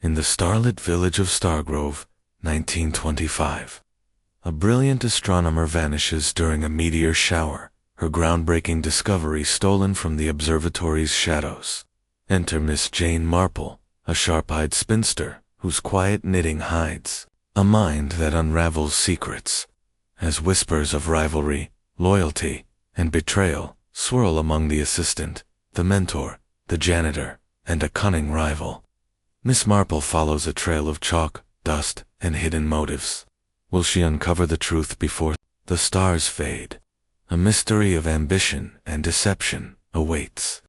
in the starlit village of Stargrove, 1925. A brilliant astronomer vanishes during a meteor shower, her groundbreaking discovery stolen from the observatory's shadows. Enter Miss Jane Marple, a sharp-eyed spinster whose quiet knitting hides a mind that unravels secrets, as whispers of rivalry, loyalty, and betrayal swirl among the assistant, the mentor, the janitor, and a cunning rival. Miss Marple follows a trail of chalk, dust, and hidden motives. Will she uncover the truth before the stars fade? A mystery of ambition and deception awaits.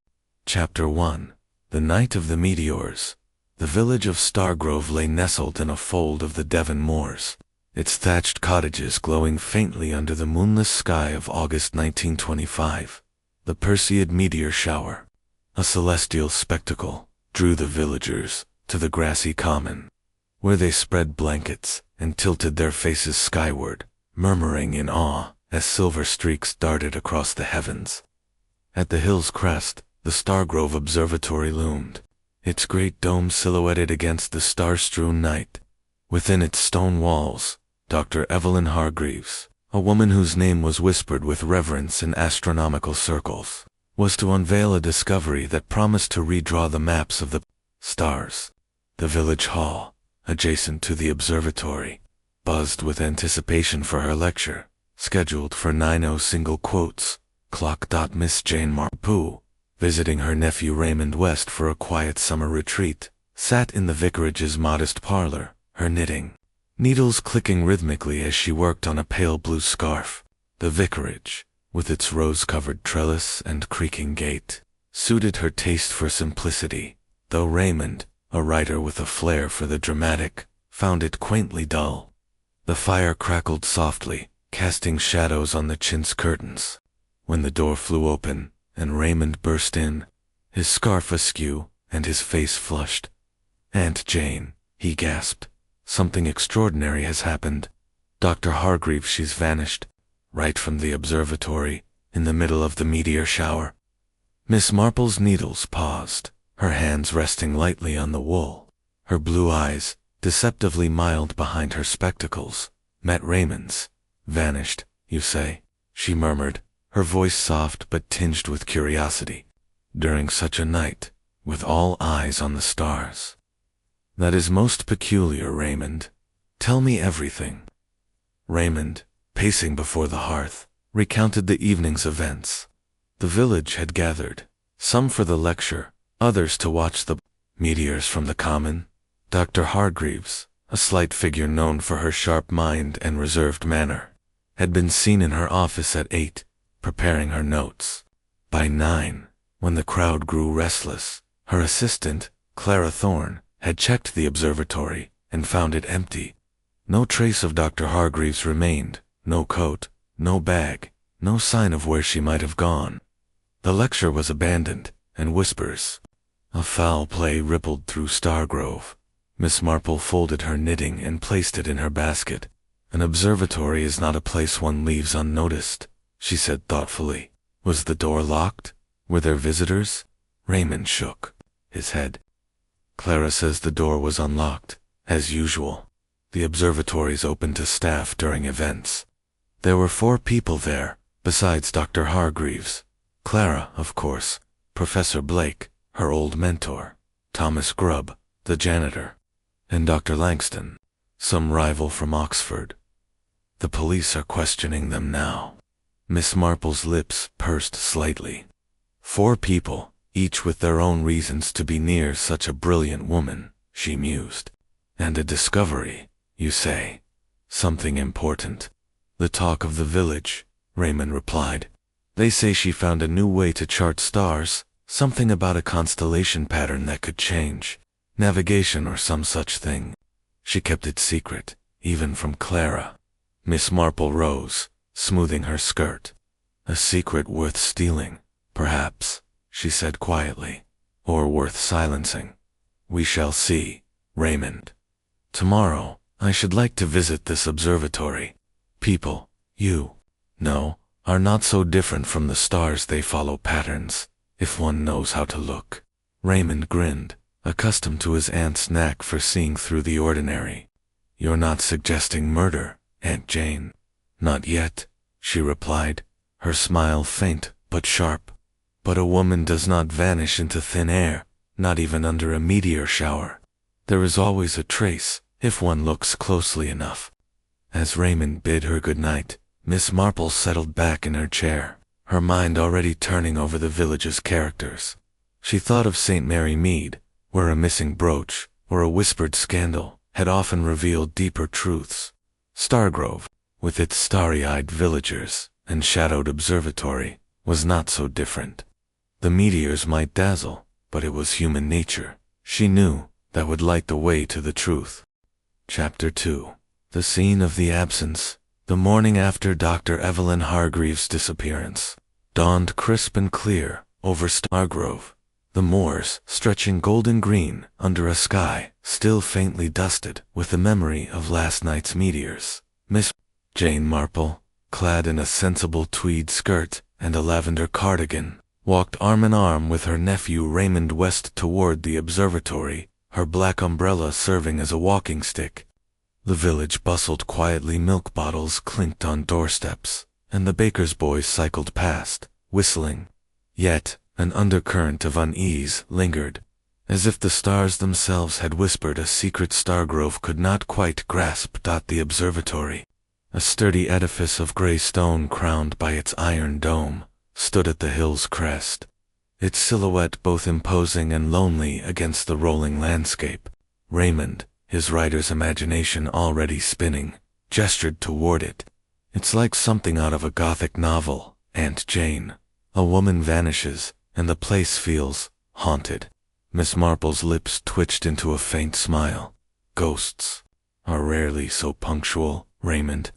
Chapter 1. The Night of the Meteors. The village of Stargrove lay nestled in a fold of the Devon moors, its thatched cottages glowing faintly under the moonless sky of August 1925. The Perseid meteor shower, a celestial spectacle, drew the villagers to the grassy common, where they spread blankets and tilted their faces skyward, murmuring in awe as silver streaks darted across the heavens. At the hill's crest, the Stargrove Observatory loomed, its great dome silhouetted against the star-strewn night. Within its stone walls, Dr. Evelyn Hargreaves, a woman whose name was whispered with reverence in astronomical circles, was to unveil a discovery that promised to redraw the maps of the stars. The village hall, adjacent to the observatory, buzzed with anticipation for her lecture, scheduled for 9:00 single quotes. Miss Jane Marple, visiting her nephew Raymond West for a quiet summer retreat, sat in the vicarage's modest parlor, her knitting needles clicking rhythmically as she worked on a pale blue scarf. The vicarage, with its rose-covered trellis and creaking gate, suited her taste for simplicity, though Raymond, a writer with a flair for the dramatic, found it quaintly dull. The fire crackled softly, casting shadows on the chintz curtains. When the door flew open and Raymond burst in, his scarf askew and his face flushed. "Aunt Jane," he gasped, "something extraordinary has happened. Dr. Hargreaves, she's vanished, right from the observatory, in the middle of the meteor shower." Miss Marple's needles paused, her hands resting lightly on the wool. Her blue eyes, deceptively mild behind her spectacles, met Raymond's. "Vanished, you say?" she murmured, her voice soft but tinged with curiosity. "During such a night, with all eyes on the stars." "That is most peculiar, Raymond. Tell me everything." Raymond, pacing before the hearth, recounted the evening's events. The village had gathered, some for the lecture, others to watch the meteors from the common. Dr. Hargreaves, a slight figure known for her sharp mind and reserved manner, had been seen in her office at 8, preparing her notes. By 9, when the crowd grew restless, her assistant, Clara Thorne, had checked the observatory and found it empty. No trace of Dr. Hargreaves remained, no coat, no bag, no sign of where she might have gone. The lecture was abandoned, and whispers of foul play rippled through Stargrove. Miss Marple folded her knitting and placed it in her basket. "An observatory is not a place one leaves unnoticed," she said thoughtfully. "Was the door locked? Were there visitors?" Raymond shook his head. "Clara says the door was unlocked, as usual. The observatory's open to staff during events. There were 4 people there, besides Dr. Hargreaves. Clara, of course, Professor Blake, her old mentor, Thomas Grubb, the janitor, and Dr. Langston, some rival from Oxford. The police are questioning them now." Miss Marple's lips pursed slightly. 4 people, each with their own reasons to be near such a brilliant woman, she mused. "And a discovery, you say? Something important?" "The talk of the village," Raymond replied. "They say she found a new way to chart stars, something about a constellation pattern that could change. Navigation or some such thing. She kept it secret, even from Clara." Miss Marple rose, smoothing her skirt. "A secret worth stealing, perhaps," she said quietly, "or worth silencing. We shall see, Raymond. Tomorrow, I should like to visit this observatory. People, you know, are not so different from the stars. They follow patterns, if one knows how to look." Raymond grinned, accustomed to his aunt's knack for seeing through the ordinary. "You're not suggesting murder, Aunt Jane?" "Not yet," she replied, her smile faint but sharp. "But a woman does not vanish into thin air, not even under a meteor shower. There is always a trace, if one looks closely enough." As Raymond bid her good night, Miss Marple settled back in her chair, her mind already turning over the village's characters. She thought of St. Mary Mead, where a missing brooch, or a whispered scandal, had often revealed deeper truths. Stargrove, with its starry-eyed villagers and shadowed observatory, was not so different. The meteors might dazzle, but it was human nature, she knew, that would light the way to the truth. Chapter 2. The scene of the absence. The morning after Dr. Evelyn Hargreaves' disappearance dawned crisp and clear over Stargrove, the moors stretching golden green under a sky still faintly dusted with the memory of last night's meteors. Miss Jane Marple, clad in a sensible tweed skirt and a lavender cardigan, walked arm in arm with her nephew Raymond west toward the observatory, her black umbrella serving as a walking stick. The village bustled quietly, milk bottles clinked on doorsteps, and the baker's boys cycled past, whistling. Yet, an undercurrent of unease lingered, as if the stars themselves had whispered a secret Stargrove could not quite grasp. The observatory, a sturdy edifice of gray stone crowned by its iron dome, stood at the hill's crest, its silhouette both imposing and lonely against the rolling landscape. Raymond, his writer's imagination already spinning, gestured toward it. "It's like something out of a Gothic novel, Aunt Jane. A woman vanishes, and the place feels haunted." Miss Marple's lips twitched into a faint smile. "Ghosts are rarely so punctual, Raymond.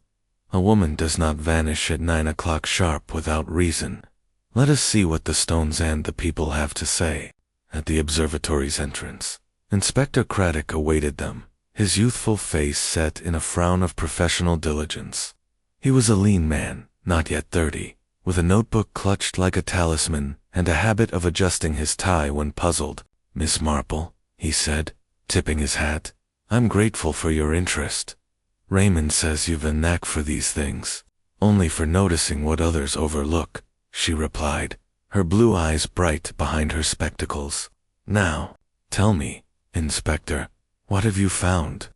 A woman does not vanish at 9 o'clock sharp without reason. Let us see what the stones and the people have to say." At the observatory's entrance, Inspector Craddock awaited them, his youthful face set in a frown of professional diligence. He was a lean man, not yet 30, with a notebook clutched like a talisman and a habit of adjusting his tie when puzzled. "Miss Marple," he said, tipping his hat, "I'm grateful for your interest. Raymond says you've a knack for these things." "Only for noticing what others overlook," she replied, her blue eyes bright behind her spectacles. "Now, tell me, Inspector, what have you found?"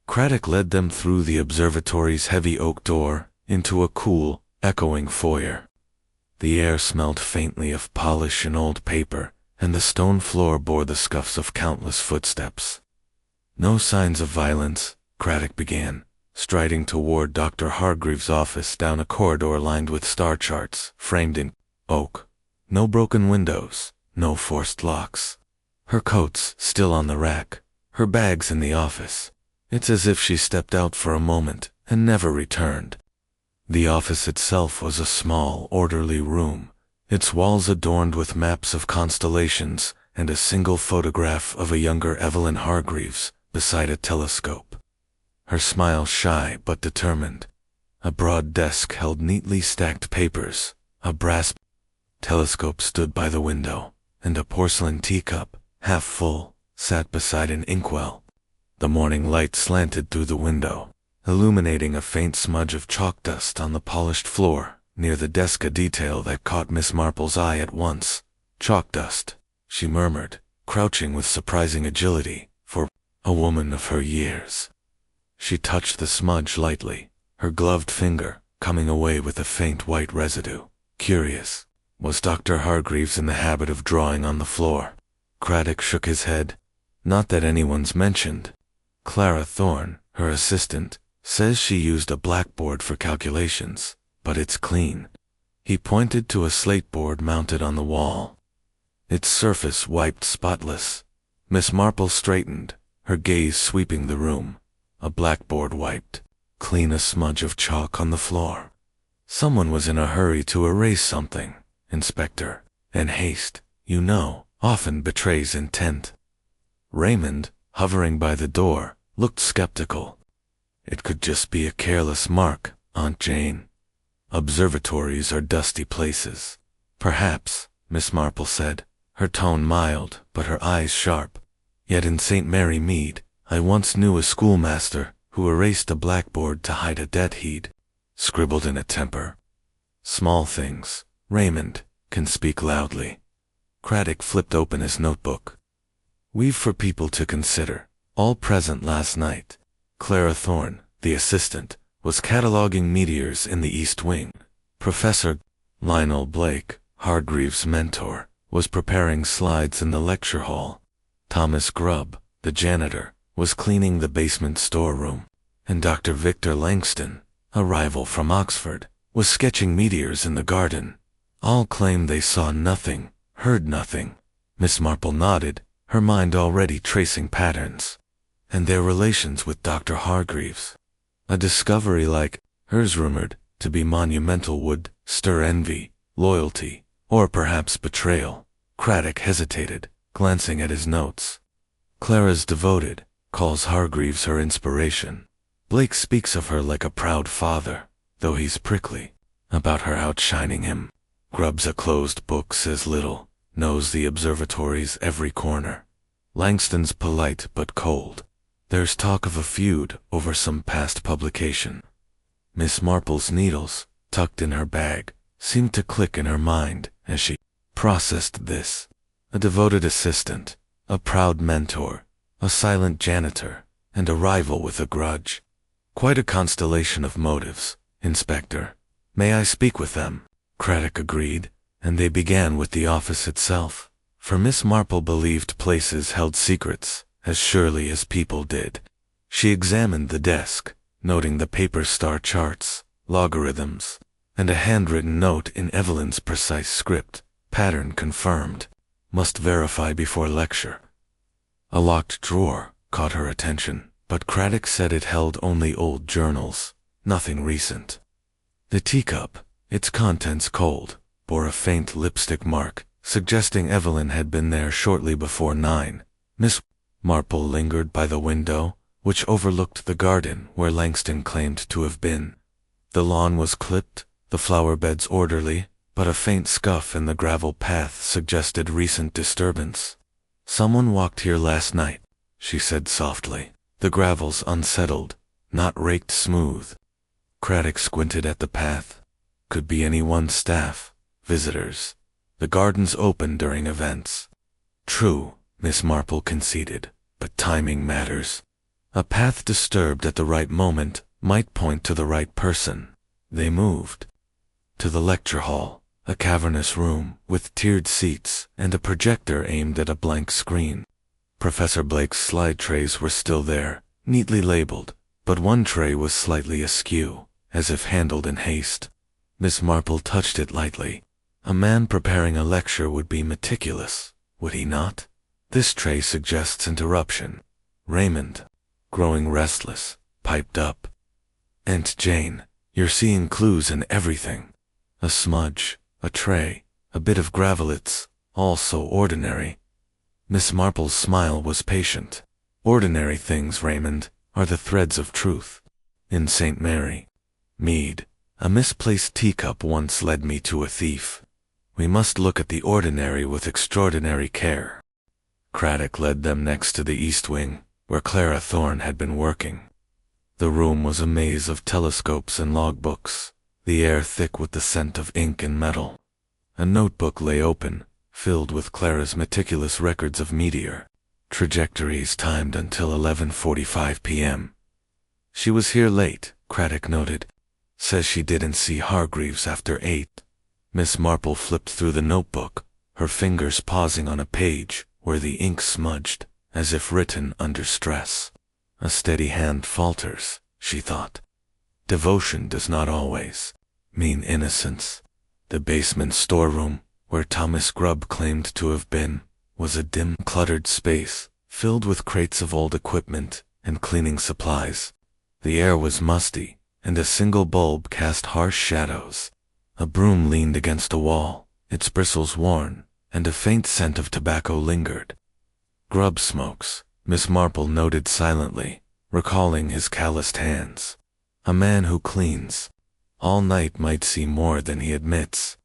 Craddock led them through the observatory's heavy oak door into a cool, echoing foyer. The air smelled faintly of polish and old paper, and the stone floor bore the scuffs of countless footsteps. "No signs of violence," Craddock began, striding toward Dr. Hargreaves' office down a corridor lined with star charts framed in oak. "No broken windows, no forced locks. Her coat's still on the rack, her bag's in the office. It's as if she stepped out for a moment and never returned." The office itself was a small, orderly room, its walls adorned with maps of constellations and a single photograph of a younger Evelyn Hargreaves beside a telescope. Her smile shy but determined. A broad desk held neatly stacked papers, a brass telescope stood by the window, and a porcelain teacup, half full, sat beside an inkwell. The morning light slanted through the window, illuminating a faint smudge of chalk dust on the polished floor near the desk, a detail that caught Miss Marple's eye at once. "Chalk dust," she murmured, crouching with surprising agility for a woman of her years. She touched the smudge lightly, her gloved finger coming away with a faint white residue. Curious, was Dr. Hargreaves in the habit of drawing on the floor? Craddock shook his head. "Not that anyone's mentioned. Clara Thorne, her assistant, says she used a blackboard for calculations, but it's clean." He pointed to a slate board mounted on the wall, its surface wiped spotless. Miss Marple straightened, her gaze sweeping the room. A blackboard wiped, clean, a smudge of chalk on the floor. Someone was in a hurry to erase something, Inspector, and haste, you know, often betrays intent. Raymond, hovering by the door, looked skeptical. "It could just be a careless mark, Aunt Jane. Observatories are dusty places." "Perhaps," Miss Marple said, her tone mild but her eyes sharp. Yet in St. Mary Mead, I once knew a schoolmaster who erased a blackboard to hide a debt he'd scribbled in a temper. Small things, Raymond, can speak loudly. Craddock flipped open his notebook. We've for people to consider, all present last night. Clara Thorne, the assistant, was cataloging meteors in the East Wing. Professor Lionel Blake, Hargreaves' mentor, was preparing slides in the lecture hall. Thomas Grubb, the janitor, was cleaning the basement storeroom. And Dr. Victor Langston, a rival from Oxford, was sketching meteors in the garden. All claimed they saw nothing, heard nothing. Miss Marple nodded, her mind already tracing patterns. And their relations with Dr. Hargreaves. A discovery like hers rumored to be monumental would stir envy, loyalty, or perhaps betrayal. Craddock hesitated, glancing at his notes. Clara's devoted, calls Hargreaves her inspiration. Blake speaks of her like a proud father, though he's prickly about her outshining him. Grubb's a closed book, says little, knows the observatory's every corner. Langston's polite but cold. There's talk of a feud over some past publication. Miss Marple's needles, tucked in her bag, seemed to click in her mind as she processed this. A devoted assistant, a proud mentor, a silent janitor, and a rival with a grudge. Quite a constellation of motives, Inspector. May I speak with them? Craddock agreed, and they began with the office itself, for Miss Marple believed places held secrets as surely as people did. She examined the desk, noting the paper star charts, logarithms, and a handwritten note in Evelyn's precise script, pattern confirmed. Must verify before lecture. A locked drawer caught her attention, but Craddock said it held only old journals, nothing recent. The teacup, its contents cold, bore a faint lipstick mark, suggesting Evelyn had been there shortly before 9. Miss Marple lingered by the window, which overlooked the garden where Langston claimed to have been. The lawn was clipped, the flower beds orderly, but a faint scuff in the gravel path suggested recent disturbance. Someone walked here last night, she said softly. The gravel's unsettled, not raked smooth. Craddock squinted at the path. Could be anyone's staff, visitors. The garden's open during events. True, Miss Marple conceded, but timing matters. A path disturbed at the right moment might point to the right person. They moved to the lecture hall, a cavernous room with tiered seats and a projector aimed at a blank screen. Professor Blake's slide trays were still there, neatly labeled, but one tray was slightly askew, as if handled in haste. Miss Marple touched it lightly. A man preparing a lecture would be meticulous, would he not? This tray suggests interruption. Raymond, growing restless, piped up. Aunt Jane, you're seeing clues in everything. A smudge, a tray, a bit of gravel, it's all so ordinary. Miss Marple's smile was patient. Ordinary things, Raymond, are the threads of truth. In St. Mary Mead, a misplaced teacup once led me to a thief. We must look at the ordinary with extraordinary care. Craddock led them next to the East Wing, where Clara Thorne had been working. The room was a maze of telescopes and logbooks, the air thick with the scent of ink and metal. A notebook lay open, filled with Clara's meticulous records of meteor trajectories timed until 11:45 p.m. She was here late, Craddock noted. Says she didn't see Hargreaves after 8. Miss Marple flipped through the notebook, her fingers pausing on a page where the ink smudged, as if written under stress. A steady hand falters, she thought. Devotion does not always mean innocence. The basement storeroom, where Thomas Grubb claimed to have been, was a dim, cluttered space, filled with crates of old equipment and cleaning supplies. The air was musty, and a single bulb cast harsh shadows. A broom leaned against a wall, its bristles worn, and a faint scent of tobacco lingered. Grubb smokes, Miss Marple noted silently, recalling his calloused hands. A man who cleans all night might see more than he admits.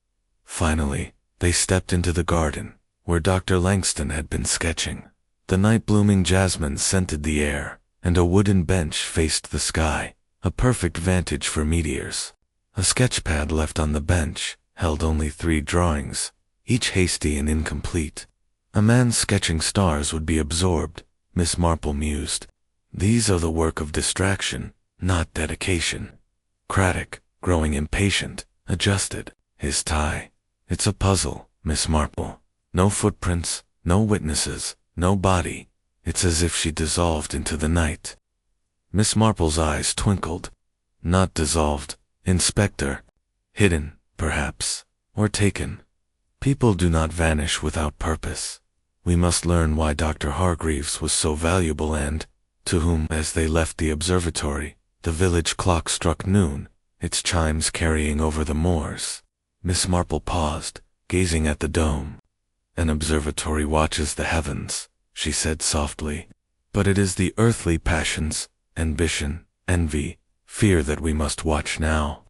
Finally, they stepped into the garden, where Dr. Langston had been sketching. The night-blooming jasmine scented the air, and a wooden bench faced the sky, a perfect vantage for meteors. A sketchpad left on the bench held only 3 drawings, each hasty and incomplete. A man sketching stars would be absorbed, Miss Marple mused. These are the work of distraction, not dedication. Craddock, growing impatient, adjusted his tie. It's a puzzle, Miss Marple. No footprints, no witnesses, no body. It's as if she dissolved into the night. Miss Marple's eyes twinkled. Not dissolved, Inspector. Hidden, perhaps, or taken. People do not vanish without purpose. We must learn why Dr. Hargreaves was so valuable and, to whom, as they left the observatory, the village clock struck noon, its chimes carrying over the moors. Miss Marple paused, gazing at the dome. An observatory watches the heavens, she said softly. But it is the earthly passions, ambition, envy, fear that we must watch now.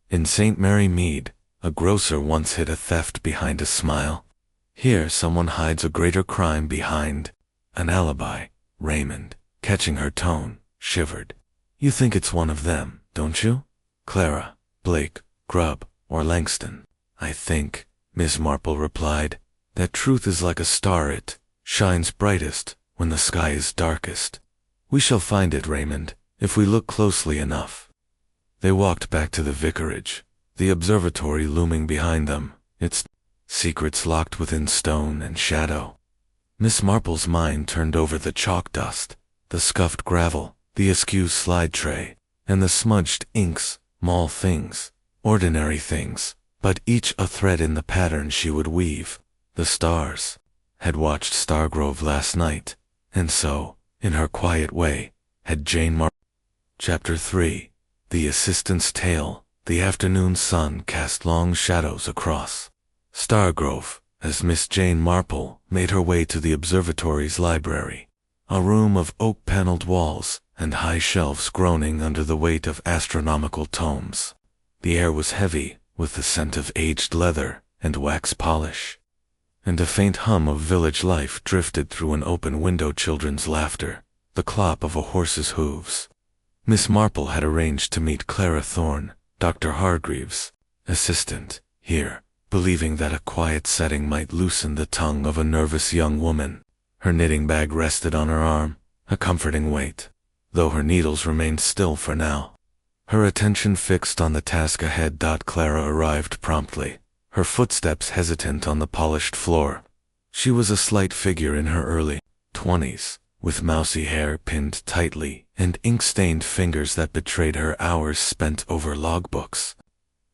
In St. Mary Mead, a grocer once hid a theft behind a smile. Here someone hides a greater crime behind an alibi. Raymond, catching her tone, shivered. You think it's one of them, don't you? Clara, Blake, Grubb, or Langston? I think, Miss Marple replied, that truth is like a star. It shines brightest when the sky is darkest. We shall find it, Raymond, if we look closely enough. They walked back to the vicarage, the observatory looming behind them, its secrets locked within stone and shadow. Miss Marple's mind turned over the chalk dust, the scuffed gravel, the askew slide tray, and the smudged inks, small things, ordinary things, but each a thread in the pattern she would weave. The stars had watched Stargrove last night, and so, in her quiet way, had Jane Marple. Chapter 3. The Assistant's Tale. The afternoon sun cast long shadows across Stargrove as Miss Jane Marple made her way to the observatory's library, a room of oak-paneled walls and high shelves groaning under the weight of astronomical tomes. The air was heavy with the scent of aged leather and wax polish, and a faint hum of village life drifted through an open window. Children's laughter, the clop of a horse's hooves. Miss Marple had arranged to meet Clara Thorne, Dr. Hargreaves' assistant, here, believing that a quiet setting might loosen the tongue of a nervous young woman. Her knitting bag rested on her arm, a comforting weight, though her needles remained still for now. Her attention fixed on the task ahead. Clara arrived promptly, her footsteps hesitant on the polished floor. She was a slight figure in her early 20s, with mousy hair pinned tightly and ink-stained fingers that betrayed her hours spent over logbooks.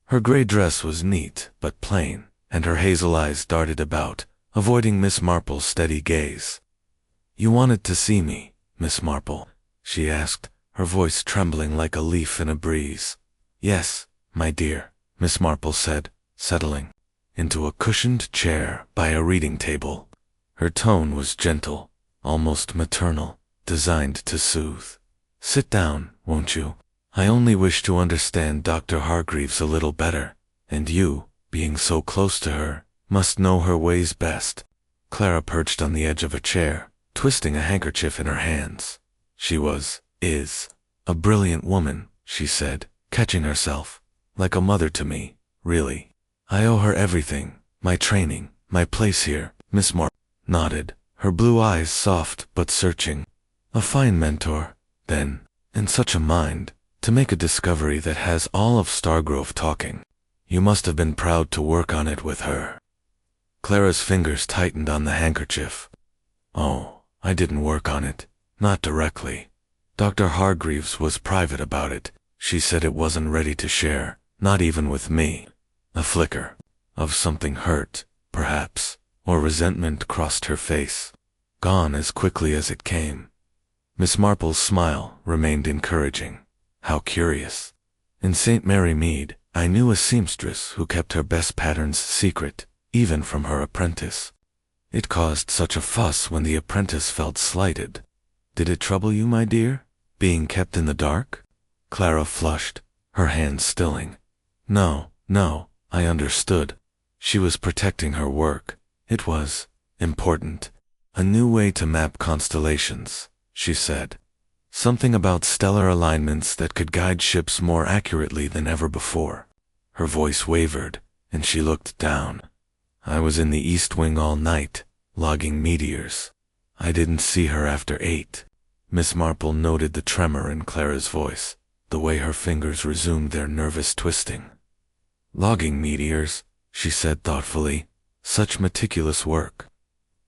Her gray dress was neat but plain, and her hazel eyes darted about, avoiding Miss Marple's steady gaze. "You wanted to see me, Miss Marple?" she asked, her voice trembling like a leaf in a breeze. "Yes, my dear," Miss Marple said, settling into a cushioned chair by a reading table. Her tone was gentle, almost maternal, designed to soothe. "Sit down, won't you? I only wish to understand Dr. Hargreaves a little better, and you, being so close to her, must know her ways best." Clara perched on the edge of a chair, twisting a handkerchief in her hands. "She is a brilliant woman," she said, catching herself. "Like a mother to me, really. I owe her everything, my training, my place here." Miss Marple nodded, her blue eyes soft but searching. "A fine mentor, then, and such a mind, to make a discovery that has all of Stargrove talking. You must have been proud to work on it with her." Clara's fingers tightened on the handkerchief. "Oh, I didn't work on it, not directly. Dr. Hargreaves was private about it. She said it wasn't ready to share, not even with me." A flicker of something hurt, perhaps, or resentment crossed her face, gone as quickly as it came. Miss Marple's smile remained encouraging. "How curious. In St. Mary Mead, I knew a seamstress who kept her best patterns secret, even from her apprentice. It caused such a fuss when the apprentice felt slighted. Did it trouble you, my dear, being kept in the dark?" Clara flushed, her hands stilling. No, I understood. She was protecting her work. It was important. A new way to map constellations, she said. Something about stellar alignments that could guide ships more accurately than ever before. Her voice wavered, and she looked down. I was in the East Wing all night, logging meteors. I didn't see her after 8. Miss Marple noted the tremor in Clara's voice, the way her fingers resumed their nervous twisting. Logging meteors, she said thoughtfully. Such meticulous work.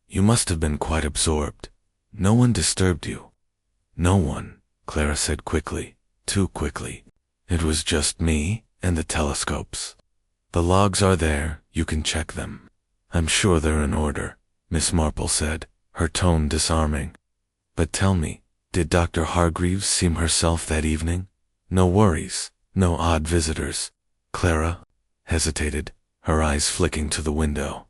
You must have been quite absorbed. No one disturbed you. No one, Clara said quickly, too quickly. It was just me and the telescopes. The logs are there, you can check them. I'm sure they're in order, Miss Marple said, her tone disarming. But tell me, did Dr. Hargreaves seem herself that evening? No worries, no odd visitors. Clara hesitated, her eyes flicking to the window.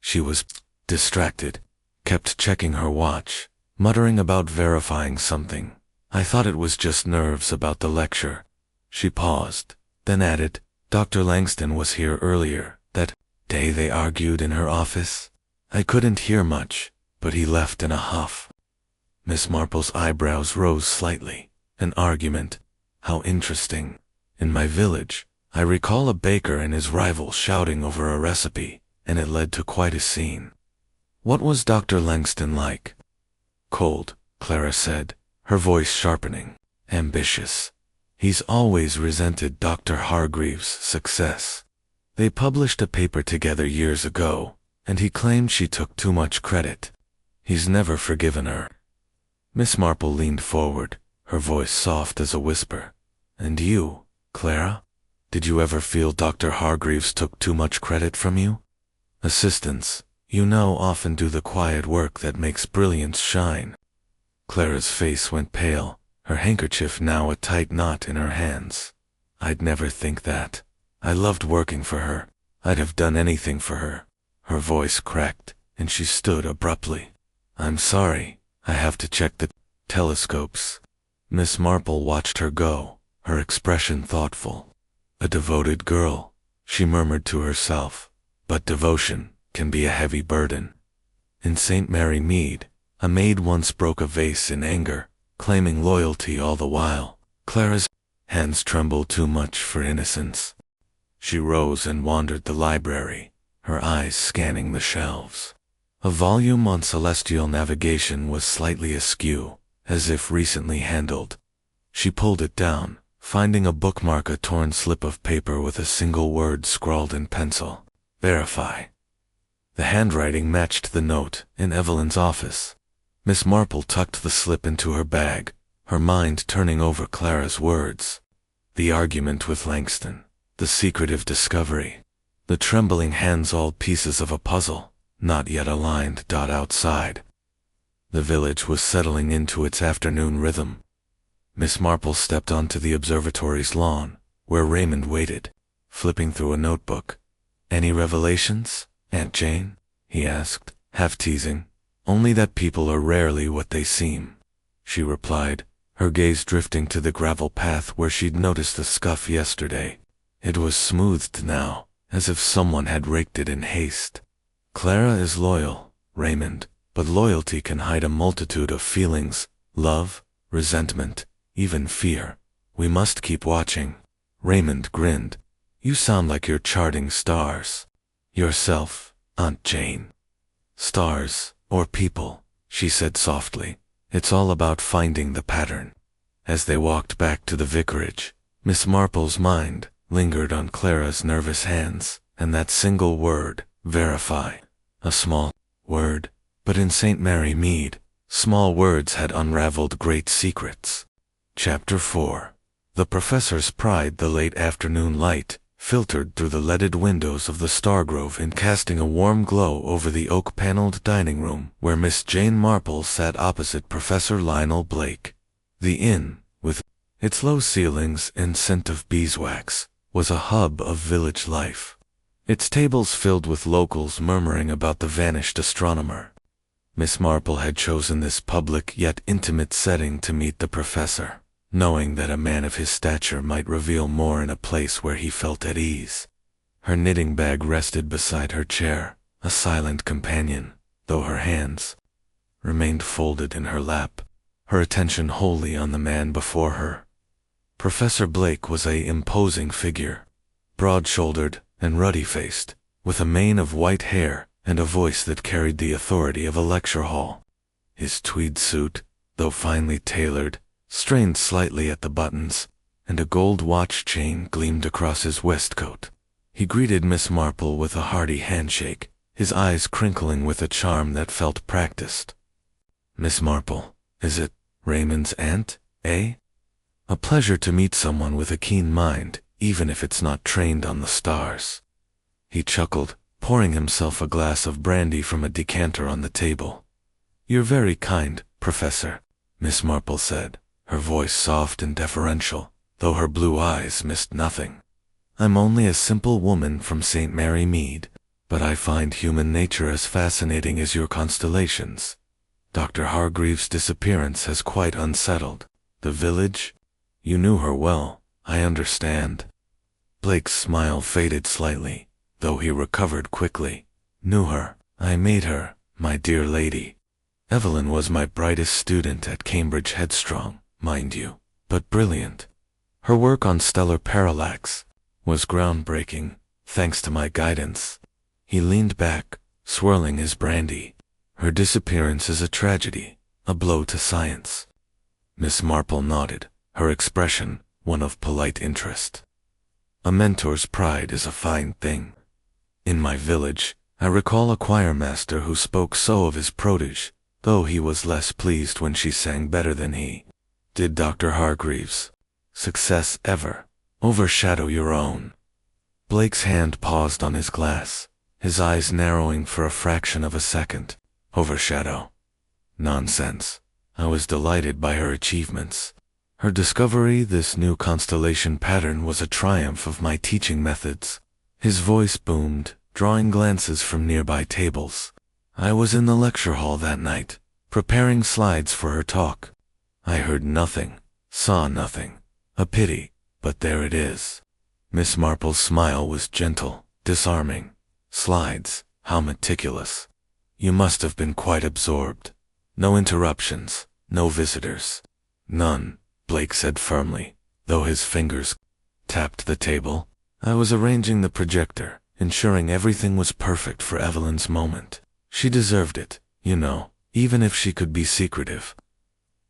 She was distracted, kept checking her watch, muttering about verifying something. I thought it was just nerves about the lecture. She paused, then added, Dr. Langston was here earlier, that day they argued in her office. I couldn't hear much, but he left in a huff. Miss Marple's eyebrows rose slightly. An argument? How interesting. In my village, I recall a baker and his rival shouting over a recipe, and it led to quite a scene. What was Dr. Langston like? Cold, Clara said, her voice sharpening. Ambitious. He's always resented Dr. Hargreaves' success. They published a paper together years ago, and he claimed she took too much credit. He's never forgiven her. Miss Marple leaned forward, her voice soft as a whisper. And you, Clara? Did you ever feel Dr. Hargreaves took too much credit from you? Assistants, you know, often do the quiet work that makes brilliance shine. Clara's face went pale, her handkerchief now a tight knot in her hands. I'd never think that. I loved working for her. I'd have done anything for her. Her voice cracked, and she stood abruptly. I'm sorry, I have to check the telescopes. Miss Marple watched her go, her expression thoughtful. A devoted girl, she murmured to herself, but devotion can be a heavy burden. In St. Mary Mead, a maid once broke a vase in anger, claiming loyalty all the while. Clara's hands trembled too much for innocence. She rose and wandered the library, her eyes scanning the shelves. A volume on celestial navigation was slightly askew, as if recently handled. She pulled it down, finding a bookmark, a torn slip of paper with a single word scrawled in pencil. Verify. The handwriting matched the note in Evelyn's office. Miss Marple tucked the slip into her bag, her mind turning over Clara's words. The argument with Langston, the secretive discovery, the trembling hands, all pieces of a puzzle, not yet aligned. Outside, the village was settling into its afternoon rhythm. Miss Marple stepped onto the observatory's lawn, where Raymond waited, flipping through a notebook. Any revelations, Aunt Jane? He asked, half teasing. Only that people are rarely what they seem, she replied, her gaze drifting to the gravel path where she'd noticed the scuff yesterday. It was smoothed now, as if someone had raked it in haste. Clara is loyal, Raymond, but loyalty can hide a multitude of feelings, love, resentment, even fear. We must keep watching. Raymond grinned. You sound like you're charting stars. Yourself, Aunt Jane. Stars, or people, she said softly. It's all about finding the pattern. As they walked back to the vicarage, Miss Marple's mind lingered on Clara's nervous hands, and that single word, verify. A small word, but in St. Mary Mead, small words had unraveled great secrets. Chapter 4. The professor's pride. The late afternoon light filtered through the leaded windows of the Stargrove and casting a warm glow over the oak-paneled dining room where Miss Jane Marple sat opposite Professor Lionel Blake. The inn, with its low ceilings and scent of beeswax, was a hub of village life. Its tables filled with locals murmuring about the vanished astronomer. Miss Marple had chosen this public yet intimate setting to meet the professor, knowing that a man of his stature might reveal more in a place where he felt at ease. Her knitting bag rested beside her chair, a silent companion, though her hands, remained folded in her lap, her attention wholly on the man before her. Professor Blake was an imposing figure, broad-shouldered and ruddy-faced, with a mane of white hair and a voice that carried the authority of a lecture hall. His tweed suit, though finely tailored, strained slightly at the buttons, and a gold watch chain gleamed across his waistcoat. He greeted Miss Marple with a hearty handshake, his eyes crinkling with a charm that felt practiced. "Miss Marple, is it Raymond's aunt, eh? A pleasure to meet someone with a keen mind, even if it's not trained on the stars." He chuckled, pouring himself a glass of brandy from a decanter on the table. "You're very kind, Professor," Miss Marple said, her voice soft and deferential, though her blue eyes missed nothing. "I'm only a simple woman from St. Mary Mead, but I find human nature as fascinating as your constellations. Dr. Hargreaves' disappearance has quite unsettled the village. You knew her well, I understand." Blake's smile faded slightly, though he recovered quickly. "Knew her. I made her, my dear lady. Evelyn was my brightest student at Cambridge Headstrong, mind you, but brilliant. Her work on stellar parallax was groundbreaking, thanks to my guidance." He leaned back, swirling his brandy. "Her disappearance is a tragedy, a blow to science." Miss Marple nodded, her expression one of polite interest. "A mentor's pride is a fine thing. In my village, I recall a choir master who spoke so of his protege, though he was less pleased when she sang better than he. Did Dr. Hargreaves' success ever overshadow your own?" Blake's hand paused on his glass, his eyes narrowing for a fraction of a second. "Overshadow? Nonsense. I was delighted by her achievements. Her discovery, this new constellation pattern, was a triumph of my teaching methods." His voice boomed, drawing glances from nearby tables. "I was in the lecture hall that night, preparing slides for her talk. I heard nothing, saw nothing. A pity, but there it is." Miss Marple's smile was gentle, disarming. "Slides, how meticulous. You must have been quite absorbed. No interruptions, no visitors." "None," Blake said firmly, though his fingers tapped the table. "I was arranging the projector, ensuring everything was perfect for Evelyn's moment. She deserved it, you know, even if she could be secretive."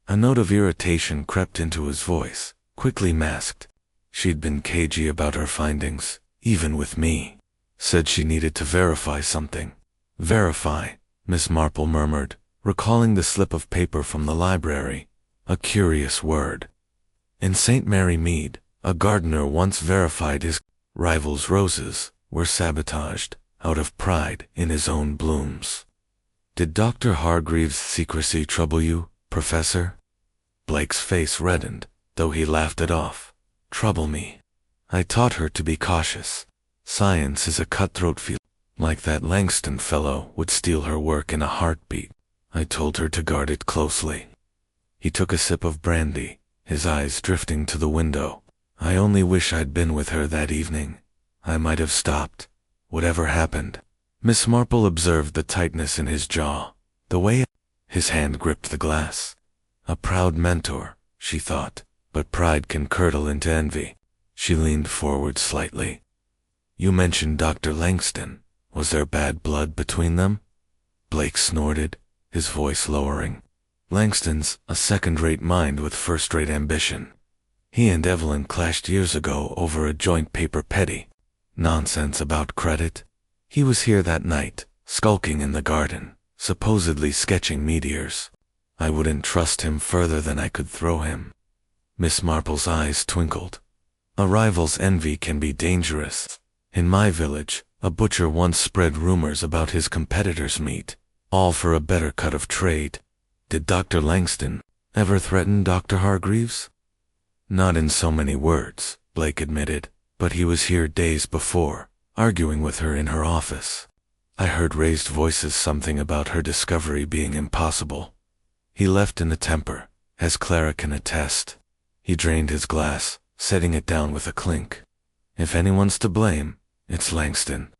A note of irritation crept into his voice, quickly masked. She'd been cagey about her findings, even with me. Said she needed to verify something. "Verify," Miss Marple murmured, recalling the slip of paper from the library. A curious word. In St. Mary Mead, a gardener once verified his rival's roses were sabotaged out of pride in his own blooms. "Did Dr. Hargreaves' secrecy trouble you, Professor?" Blake's face reddened, though he laughed it off. "Trouble me? I taught her to be cautious. Science is a cutthroat field. Like that Langston fellow would steal her work in a heartbeat. I told her to guard it closely." He took a sip of brandy, his eyes drifting to the window. "I only wish I'd been with her that evening. I might have stopped whatever happened." Miss Marple observed the tightness in his jaw, the way his hand gripped the glass. A proud mentor, she thought, but pride can curdle into envy. She leaned forward slightly. "You mentioned Dr. Langston. Was there bad blood between them?" Blake snorted, his voice lowering. "Langston's a second-rate mind with first-rate ambition. He and Evelyn clashed years ago over a joint paper petty. Nonsense about credit. He was here that night, skulking in the garden, supposedly sketching meteors. I wouldn't trust him further than I could throw him." Miss Marple's eyes twinkled. "A rival's envy can be dangerous. In my village, a butcher once spread rumors about his competitor's meat, all for a better cut of trade. Did Dr. Langston ever threaten Dr. Hargreaves?" "Not in so many words," Blake admitted, "but he was here days before, arguing with her in her office. I heard raised voices, something about her discovery being impossible. He left in a temper, as Clara can attest." He drained his glass, setting it down with a clink. "If anyone's to blame, it's Langston."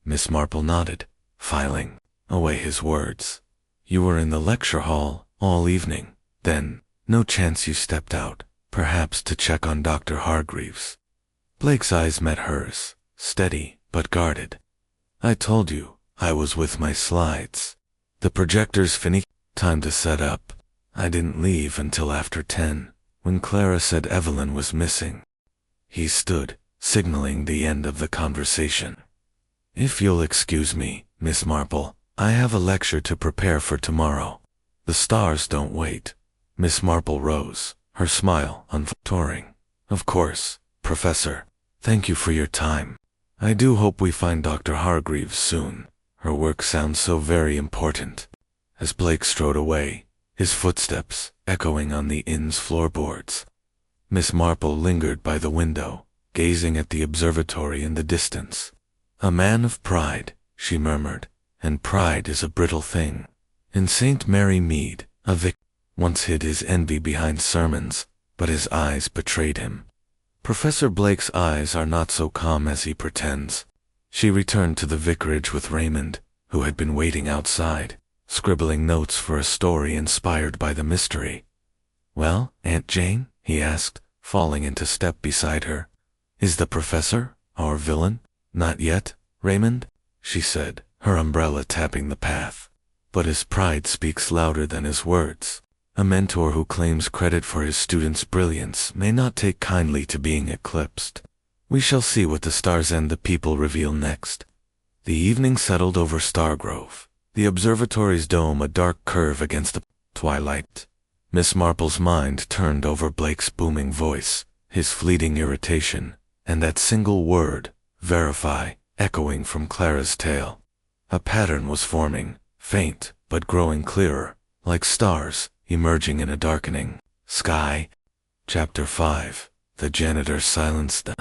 Miss Marple nodded, filing away his words. You were in the lecture hall all evening. Then, no chance you stepped out, perhaps to check on Dr. Hargreaves. Blake's eyes met hers, steady but guarded. I told you, I was with my slides. The projector's finished. Time to set up. I didn't leave until after 10, when Clara said Evelyn was missing. He stood, signaling the end of the conversation. If you'll excuse me, Miss Marple, I have a lecture to prepare for tomorrow. The stars don't wait. Miss Marple rose, her smile unfaltering. Of course, Professor. Thank you for your time. I do hope we find Dr. Hargreaves soon. Her work sounds so very important. As Blake strode away, his footsteps echoing on the inn's floorboards, Miss Marple lingered by the window, gazing at the observatory in the distance. A man of pride, she murmured, and pride is a brittle thing. In St. Mary Mead, a vicar once hid his envy behind sermons, but his eyes betrayed him. Professor Blake's eyes are not so calm as he pretends. She returned to the vicarage with Raymond, who had been waiting outside, scribbling notes for a story inspired by the mystery. Well, Aunt Jane? He asked, falling into step beside her. Is the professor our villain? Not yet, Raymond, she said, her umbrella tapping the path. But his pride speaks louder than his words. A mentor who claims credit for his students' brilliance may not take kindly to being eclipsed. We shall see what the stars and the people reveal next. The evening settled over Stargrove, the observatory's dome a dark curve against the twilight. Miss Marple's mind turned over Blake's booming voice, his fleeting irritation, and that single word, verify, echoing from Clara's tale. A pattern was forming, faint but growing clearer, like stars emerging in a darkening sky. Chapter 5. The janitor silenced the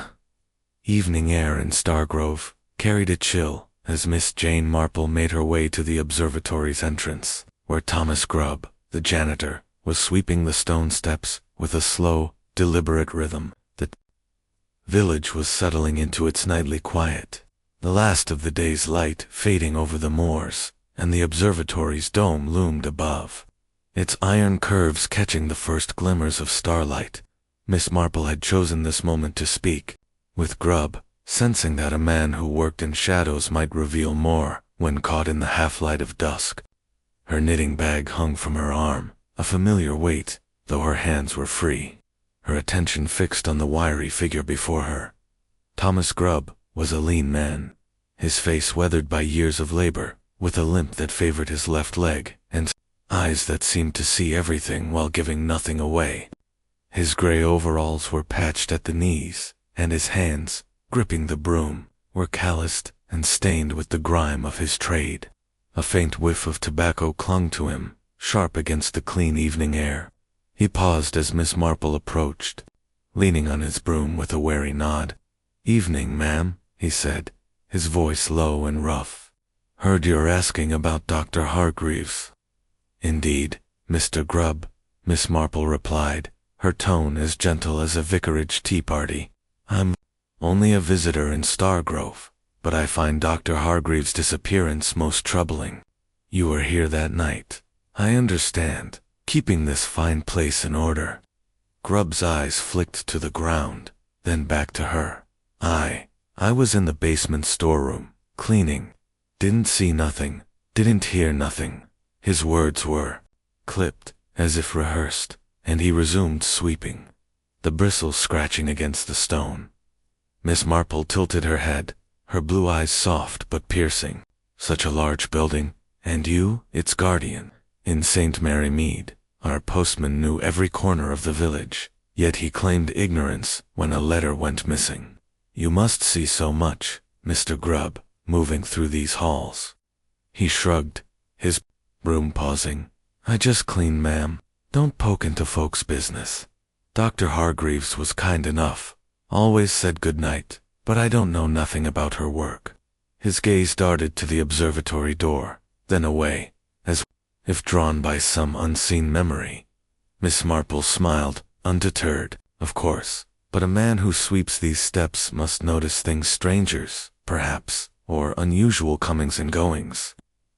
evening air in Stargrove, carried a chill as Miss Jane Marple made her way to the observatory's entrance, where Thomas Grubb, the janitor, was sweeping the stone steps with a slow, deliberate rhythm. The village was settling into its nightly quiet, the last of the day's light fading over the moors, and the observatory's dome loomed above, its iron curves catching the first glimmers of starlight. Miss Marple had chosen this moment to speak, with Grubb, sensing that a man who worked in shadows might reveal more when caught in the half-light of dusk. Her knitting bag hung from her arm, a familiar weight, though her hands were free, her attention fixed on the wiry figure before her. Thomas Grubb was a lean man, his face weathered by years of labor, with a limp that favored his left leg, and eyes that seemed to see everything while giving nothing away. His gray overalls were patched at the knees, and his hands, gripping the broom, were calloused and stained with the grime of his trade. A faint whiff of tobacco clung to him, sharp against the clean evening air. He paused as Miss Marple approached, leaning on his broom with a wary nod. "Evening, ma'am," he said, his voice low and rough. "Heard you're asking about Dr. Hargreaves." "Indeed, Mr. Grubb," Miss Marple replied, her tone as gentle as a vicarage tea party. "I'm only a visitor in Stargrove, but I find Dr. Hargreaves' disappearance most troubling. You were here that night, I understand, keeping this fine place in order." Grubb's eyes flicked to the ground, then back to her. I was in the basement storeroom, cleaning. Didn't see nothing, didn't hear nothing." His words were clipped, as if rehearsed, and he resumed sweeping, the bristles scratching against the stone. Miss Marple tilted her head, her blue eyes soft but piercing. "Such a large building, and you, its guardian. In St. Mary Mead, our postman knew every corner of the village, yet he claimed ignorance when a letter went missing. You must see so much, Mr. Grubb, moving through these halls." He shrugged, his broom pausing. "I just clean, ma'am. Don't poke into folks' business. Dr. Hargreaves was kind enough, always said good night, but I don't know nothing about her work." His gaze darted to the observatory door, then away, as if drawn by some unseen memory. Miss Marple smiled, undeterred, of course, but a man who sweeps these steps must notice things strangers, perhaps, or unusual comings and goings.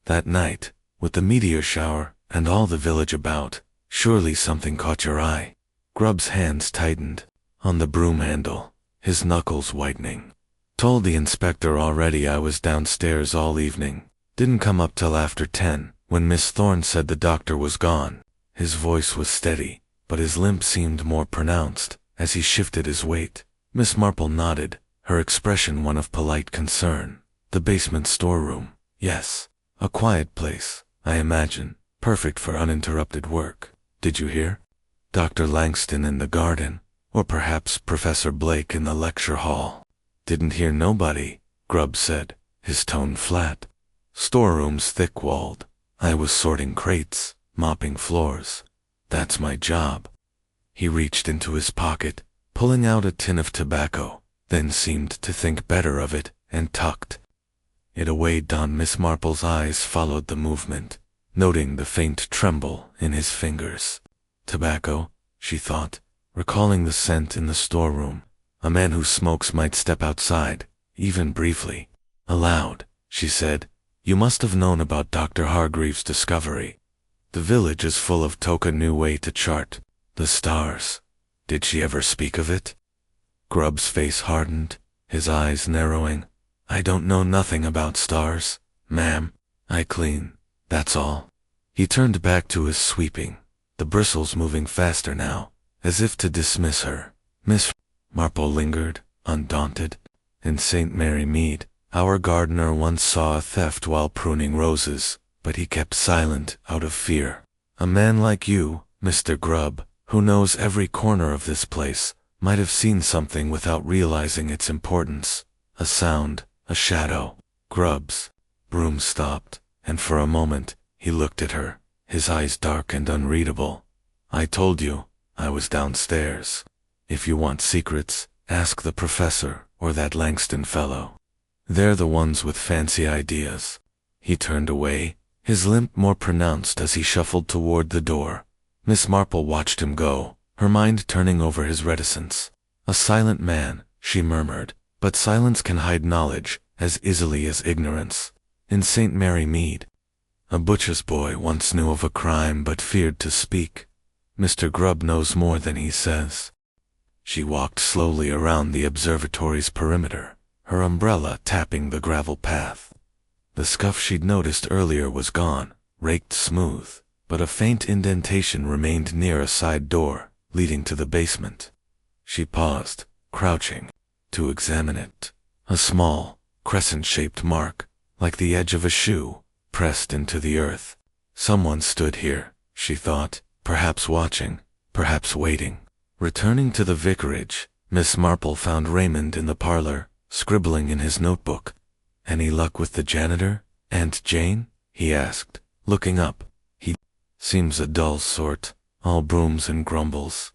That night, With the meteor shower and all the village about, surely something caught your eye. Grubb's hands tightened on the broom handle, his knuckles whitening. Told the inspector already I was downstairs all evening. Didn't come up till after 10, when Miss Thorne said the doctor was gone. His voice was steady, but his limp seemed more pronounced as he shifted his weight. Miss Marple nodded, her expression one of polite concern. The basement storeroom. Yes. A quiet place, I imagine, perfect for uninterrupted work. Did you hear? Dr. Langston in the garden, or perhaps Professor Blake in the lecture hall. Didn't hear nobody, Grubb said, his tone flat. Storeroom's thick-walled. I was sorting crates, mopping floors. That's my job. He reached into his pocket, pulling out a tin of tobacco, then seemed to think better of it and tucked it away. Miss Marple's eyes followed the movement, noting the faint tremble in his fingers. Tobacco, she thought, recalling the scent in the storeroom. A man who smokes might step outside, even briefly. Aloud, she said, "You must have known about Dr. Hargreaves' discovery. The village is full of Toka new way to chart the stars. Did she ever speak of it?" Grubb's face hardened, his eyes narrowing. "I don't know nothing about stars, ma'am. I clean, that's all." He turned back to his sweeping, the bristles moving faster now, as if to dismiss her. Miss Marple lingered, undaunted. In St. Mary Mead, our gardener once saw a theft while pruning roses, but he kept silent out of fear. A man like you, Mr. Grubb, who knows every corner of this place, might have seen something without realizing its importance. A sound, a shadow. Grubb's broom stopped, and for a moment, he looked at her, his eyes dark and unreadable. "I told you, I was downstairs. If you want secrets, ask the professor or that Langston fellow. They're the ones with fancy ideas." He turned away, his limp more pronounced as he shuffled toward the door. Miss Marple watched him go, her mind turning over his reticence. "A silent man," she murmured, "but silence can hide knowledge as easily as ignorance." In St. Mary Mead, a butcher's boy once knew of a crime but feared to speak. Mr. Grubb knows more than he says. She walked slowly around the observatory's perimeter, her umbrella tapping the gravel path. The scuff she'd noticed earlier was gone, raked smooth, but a faint indentation remained near a side door, leading to the basement. She paused, crouching, to examine it. A small, crescent-shaped mark, like the edge of a shoe, pressed into the earth. Someone stood here, she thought, perhaps watching, perhaps waiting. Returning to the vicarage, Miss Marple found Raymond in the parlor, scribbling in his notebook. "Any luck with the janitor, Aunt Jane?" he asked, looking up. "He seems a dull sort, all brooms and grumbles."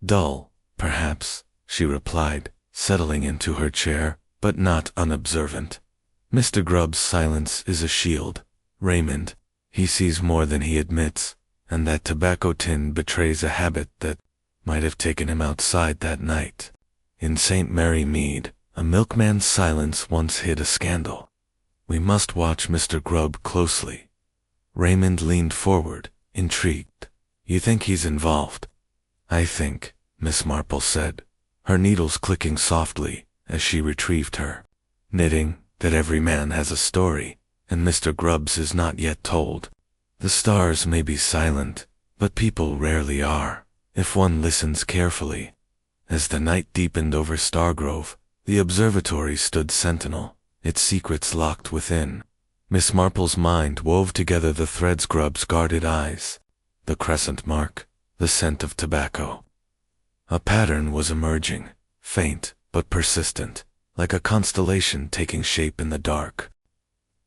"Dull, perhaps," she replied, settling into her chair, but not unobservant. "Mr. Grubb's silence is a shield, Raymond. He sees more than he admits, and that tobacco tin betrays a habit that might have taken him outside that night. In St. Mary Mead, a milkman's silence once hid a scandal. We must watch Mr. Grubb closely." Raymond leaned forward, intrigued. "You think he's involved?" "I think," Miss Marple said, her needles clicking softly as she retrieved her knitting, "that every man has a story, and Mr. Grubb's is not yet told. The stars may be silent, but people rarely are, if one listens carefully." As the night deepened over Stargrove, the observatory stood sentinel, its secrets locked within. Miss Marple's mind wove together the threads. Grubb's guarded eyes, the crescent mark, the scent of tobacco. A pattern was emerging, faint but persistent, like a constellation taking shape in the dark.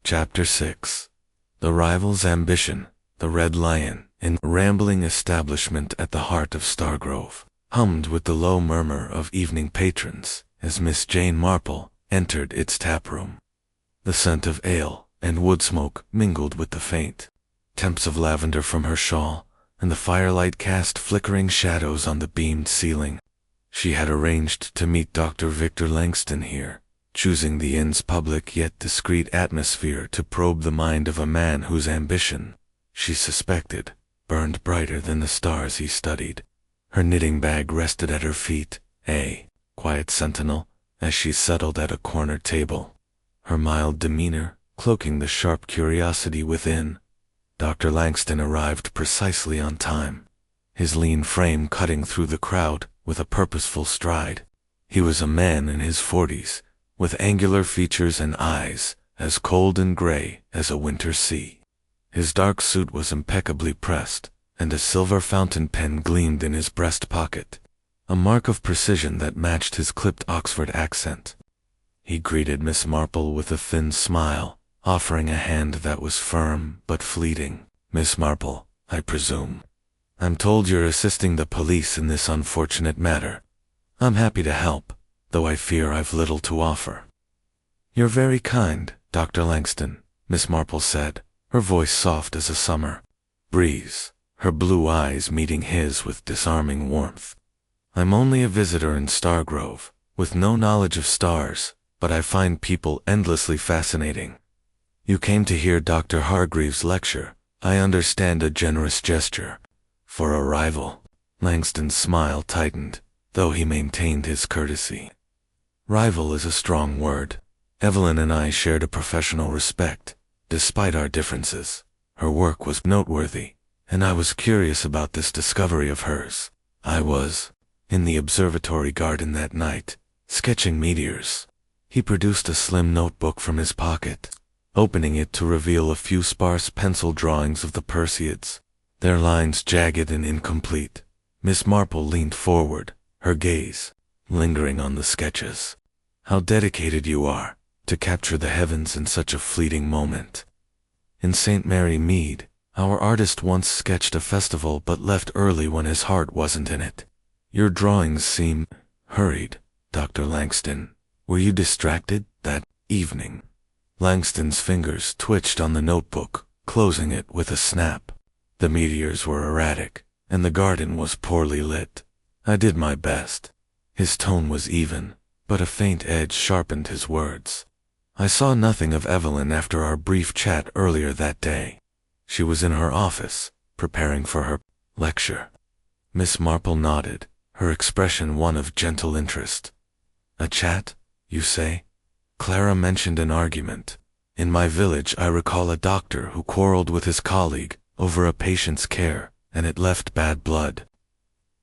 Chapter 6. The rival's ambition. The Red Lion, an rambling establishment at the heart of Stargrove, hummed with the low murmur of evening patrons as Miss Jane Marple entered its taproom. The scent of ale and wood smoke mingled with the faint temps of lavender from her shawl, and the firelight cast flickering shadows on the beamed ceiling. She had arranged to meet Dr. Victor Langston here, choosing the inn's public yet discreet atmosphere to probe the mind of a man whose ambition she suspected, burned brighter than the stars he studied. Her knitting bag rested at her feet, a quiet sentinel, as she settled at a corner table. Her mild demeanor cloaking the sharp curiosity within. Dr. Langston arrived precisely on time, his lean frame cutting through the crowd with a purposeful stride. He was a man in his 40s, with angular features and eyes as cold and gray as a winter sea. His dark suit was impeccably pressed, and a silver fountain pen gleamed in his breast pocket, a mark of precision that matched his clipped Oxford accent. He greeted Miss Marple with a thin smile, offering a hand that was firm but fleeting. "Miss Marple, I presume. I'm told you're assisting the police in this unfortunate matter. I'm happy to help, though I fear I've little to offer." "You're very kind, Dr. Langston," Miss Marple said, her voice soft as a summer breeze, her blue eyes meeting his with disarming warmth. "I'm only a visitor in Stargrove, with no knowledge of stars, but I find people endlessly fascinating. You came to hear Dr. Hargreaves' lecture. I understand a generous gesture. For a rival." Langston's smile tightened, though he maintained his courtesy. Rival is a strong word. Evelyn and I shared a professional respect, despite our differences. Her work was noteworthy, and I was curious about this discovery of hers. I was in the observatory garden that night, sketching meteors. He produced a slim notebook from his pocket, opening it to reveal a few sparse pencil drawings of the Perseids, their lines jagged and incomplete. Miss Marple leaned forward, her gaze lingering on the sketches. "How dedicated you are to capture the heavens in such a fleeting moment. In St. Mary Mead, our artist once sketched a festival but left early when his heart wasn't in it. Your drawings seem hurried, Dr. Langston. Were you distracted that evening?" Langston's fingers twitched on the notebook, closing it with a snap. The meteors were erratic, and the garden was poorly lit. "I did my best." His tone was even, but a faint edge sharpened his words. "I saw nothing of Evelyn after our brief chat earlier that day. She was in her office, preparing for her lecture." Miss Marple nodded, her expression one of gentle interest. "A chat, you say?" Clara mentioned an argument. "In my village I recall a doctor who quarreled with his colleague over a patient's care, and it left bad blood."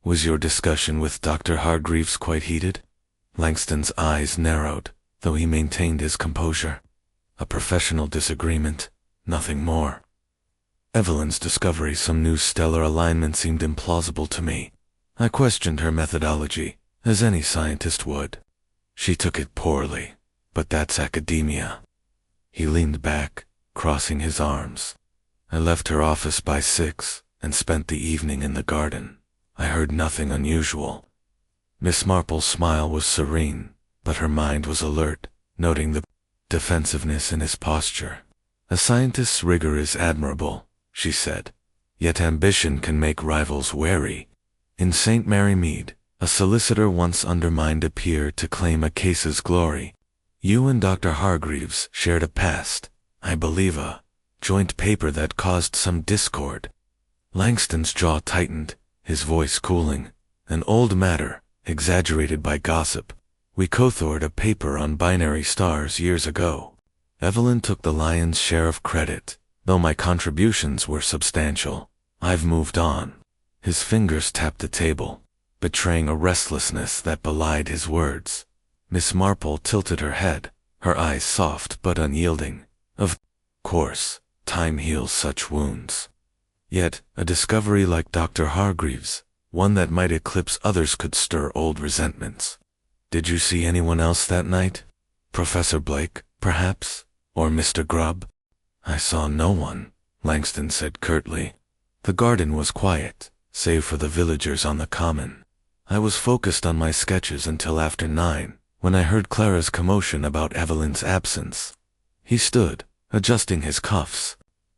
"Was your discussion with Dr. Hargreaves quite heated?" Langston's eyes narrowed, though he maintained his composure. "A professional disagreement, nothing more. Evelyn's discovery some new stellar alignment seemed implausible to me. I questioned her methodology, as any scientist would. She took it poorly, but that's academia." He leaned back, crossing his arms. "I left her office by 6 and spent the evening in the garden. I heard nothing unusual." Miss Marple's smile was serene, but her mind was alert, noting the defensiveness in his posture. "A scientist's rigor is admirable," she said, "yet ambition can make rivals wary. In St. Mary Mead, a solicitor once undermined a peer to claim a case's glory. You and Dr. Hargreaves shared a past, I believe a joint paper that caused some discord." Langston's jaw tightened, his voice cooling. "An old matter, exaggerated by gossip. We co-authored a paper on binary stars years ago. Evelyn took the lion's share of credit, though my contributions were substantial. I've moved on." His fingers tapped the table, betraying a restlessness that belied his words. Miss Marple tilted her head, her eyes soft but unyielding. "Of course, time heals such wounds. Yet, a discovery like Dr. Hargreaves, one that might eclipse others, could stir old resentments. Did you see anyone else that night? Professor Blake, perhaps? Or Mr. Grubb?" "I saw no one," Langston said curtly. "The garden was quiet, save for the villagers on the common. I was focused on my sketches until after 9, when I heard Clara's commotion about Evelyn's absence." He stood, adjusting his cuffs.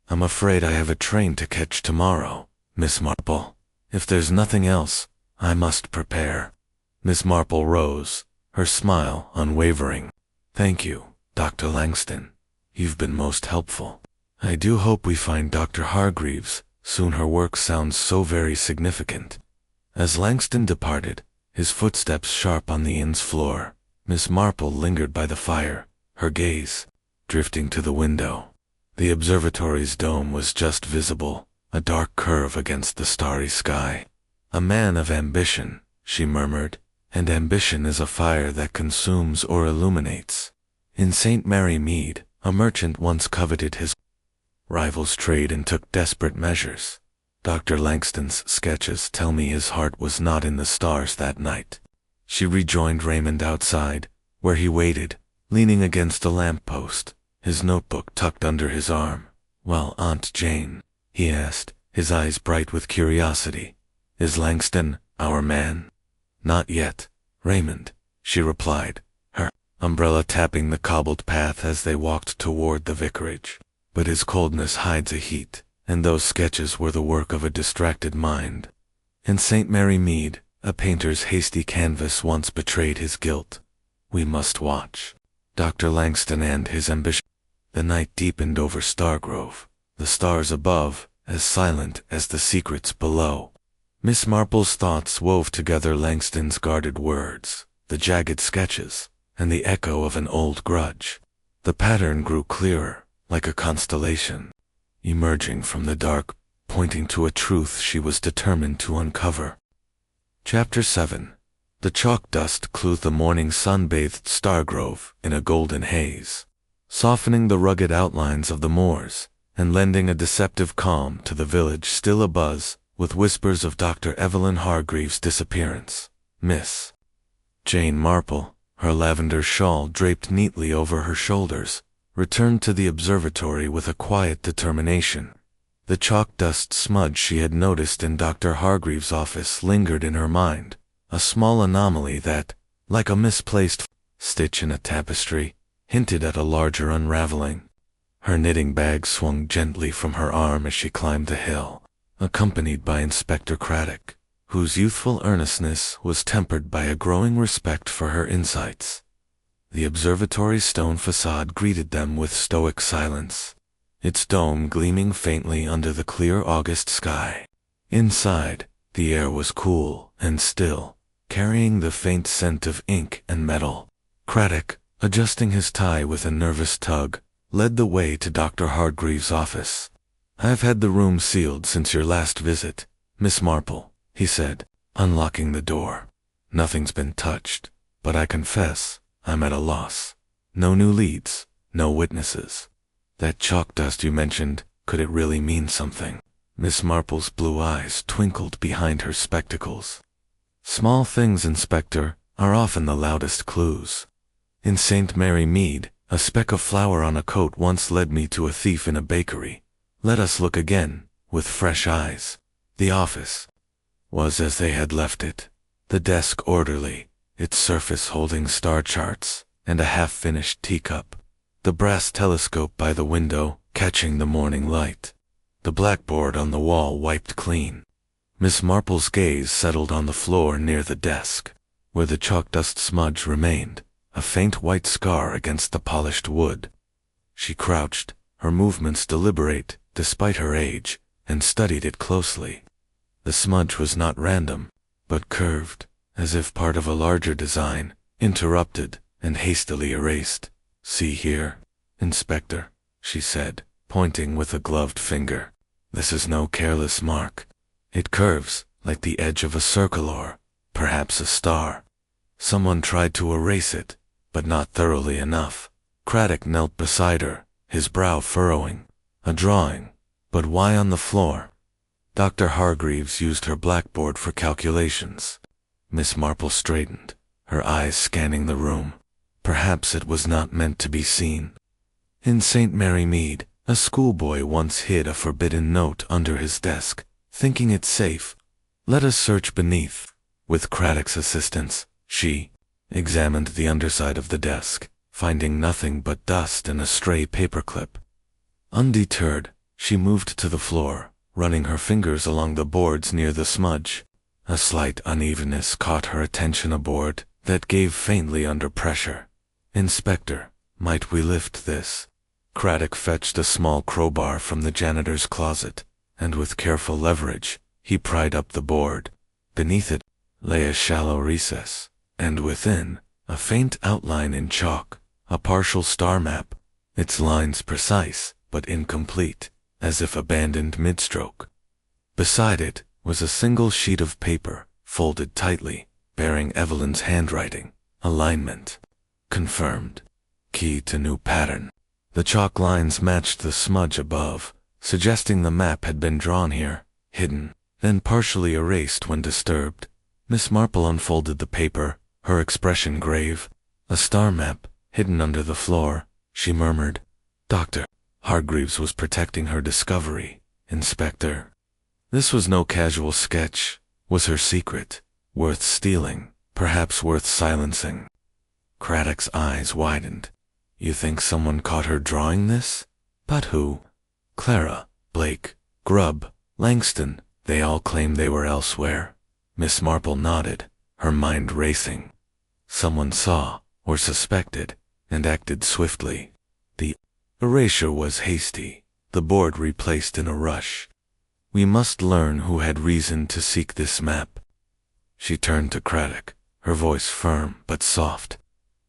"I'm afraid I have a train to catch tomorrow, Miss Marple. If there's nothing else, I must prepare." Miss Marple rose, her smile unwavering. "Thank you, Dr. Langston. You've been most helpful." I do hope we find Dr. Hargreaves. Soon her work sounds so very significant. As Langston departed, his footsteps sharp on the inn's floor, Miss Marple lingered by the fire, her gaze drifting to the window. The observatory's dome was just visible, a dark curve against the starry sky. A man of ambition, she murmured, and ambition is a fire that consumes or illuminates. In St. Mary Mead, a merchant once coveted his rival's trade and took desperate measures. Dr. Langston's sketches tell me his heart was not in the stars that night. She rejoined Raymond outside, where he waited, leaning against a lamp-post, his notebook tucked under his arm. "Well, Aunt Jane," he asked, his eyes bright with curiosity, "is Langston our man?" "Not yet, Raymond," she replied, her umbrella tapping the cobbled path as they walked toward the vicarage. "But his coldness hides a heat, and those sketches were the work of a distracted mind. In St. Mary Mead, a painter's hasty canvas once betrayed his guilt. We must watch. Dr. Langston and his ambition." The night deepened over Stargrove, the stars above as silent as the secrets below. Miss Marple's thoughts wove together Langston's guarded words, the jagged sketches, and the echo of an old grudge. The pattern grew clearer, like a constellation, emerging from the dark, pointing to a truth she was determined to uncover. Chapter 7. The chalk dust clothed the morning sun-bathed Stargrove in a golden haze, softening the rugged outlines of the moors, and lending a deceptive calm to the village still abuzz with whispers of Dr. Evelyn Hargreaves' disappearance. Miss Jane Marple, her lavender shawl draped neatly over her shoulders, returned to the observatory with a quiet determination. The chalk dust smudge she had noticed in Dr. Hargreaves' office lingered in her mind, a small anomaly that, like a misplaced stitch in a tapestry, hinted at a larger unraveling. Her knitting bag swung gently from her arm as she climbed the hill, accompanied by Inspector Craddock, whose youthful earnestness was tempered by a growing respect for her insights. The observatory's stone facade greeted them with stoic silence, its dome gleaming faintly under the clear August sky. Inside, the air was cool and still, carrying the faint scent of ink and metal. Craddock, adjusting his tie with a nervous tug, led the way to Dr. Hargreaves' office. "I've had the room sealed since your last visit, Miss Marple," he said, unlocking the door. "Nothing's been touched, but I confess, I'm at a loss. No new leads, no witnesses. That chalk dust you mentioned, could it really mean something?" Miss Marple's blue eyes twinkled behind her spectacles. "Small things, Inspector, are often the loudest clues. In St. Mary Mead, a speck of flour on a coat once led me to a thief in a bakery. Let us look again, with fresh eyes." The office was as they had left it, the desk orderly, its surface holding star charts and a half-finished teacup, the brass telescope by the window catching the morning light, the blackboard on the wall wiped clean. Miss Marple's gaze settled on the floor near the desk, where the chalk dust smudge remained, a faint white scar against the polished wood. She crouched, her movements deliberate despite her age, and studied it closely. The smudge was not random, but curved, as if part of a larger design, interrupted and hastily erased. "See here, Inspector," she said, pointing with a gloved finger. "This is no careless mark. It curves like the edge of a circle or, perhaps, a star. Someone tried to erase it, but not thoroughly enough." Craddock knelt beside her, his brow furrowing. "A drawing, but why on the floor?" Dr. Hargreaves used her blackboard for calculations. Miss Marple straightened, her eyes scanning the room. Perhaps it was not meant to be seen. In St. Mary Mead, a schoolboy once hid a forbidden note under his desk, thinking it safe. "Let us search beneath." With Craddock's assistance, she examined the underside of the desk, finding nothing but dust and a stray paperclip. Undeterred, she moved to the floor, running her fingers along the boards near the smudge. A slight unevenness caught her attention, a board that gave faintly under pressure. "Inspector, might we lift this?" Craddock fetched a small crowbar from the janitor's closet, and with careful leverage, he pried up the board. Beneath it lay a shallow recess, and within, a faint outline in chalk, a partial star map, its lines precise but incomplete, as if abandoned mid-stroke. Beside it was a single sheet of paper, folded tightly, bearing Evelyn's handwriting. Alignment confirmed. Key to new pattern. The chalk lines matched the smudge above, suggesting the map had been drawn here, hidden, then partially erased when disturbed. Miss Marple unfolded the paper, her expression grave. A star map, hidden under the floor, she murmured. Dr. Hargreaves was protecting her discovery, Inspector. This was no casual sketch, was her secret, worth stealing, perhaps worth silencing. Craddock's eyes widened. You think someone caught her drawing this? But who? Clara, Blake, Grubb, Langston, they all claimed they were elsewhere. Miss Marple nodded, her mind racing. Someone saw, or suspected, and acted swiftly. The erasure was hasty, the board replaced in a rush. We must learn who had reason to seek this map. She turned to Craddock, her voice firm but soft.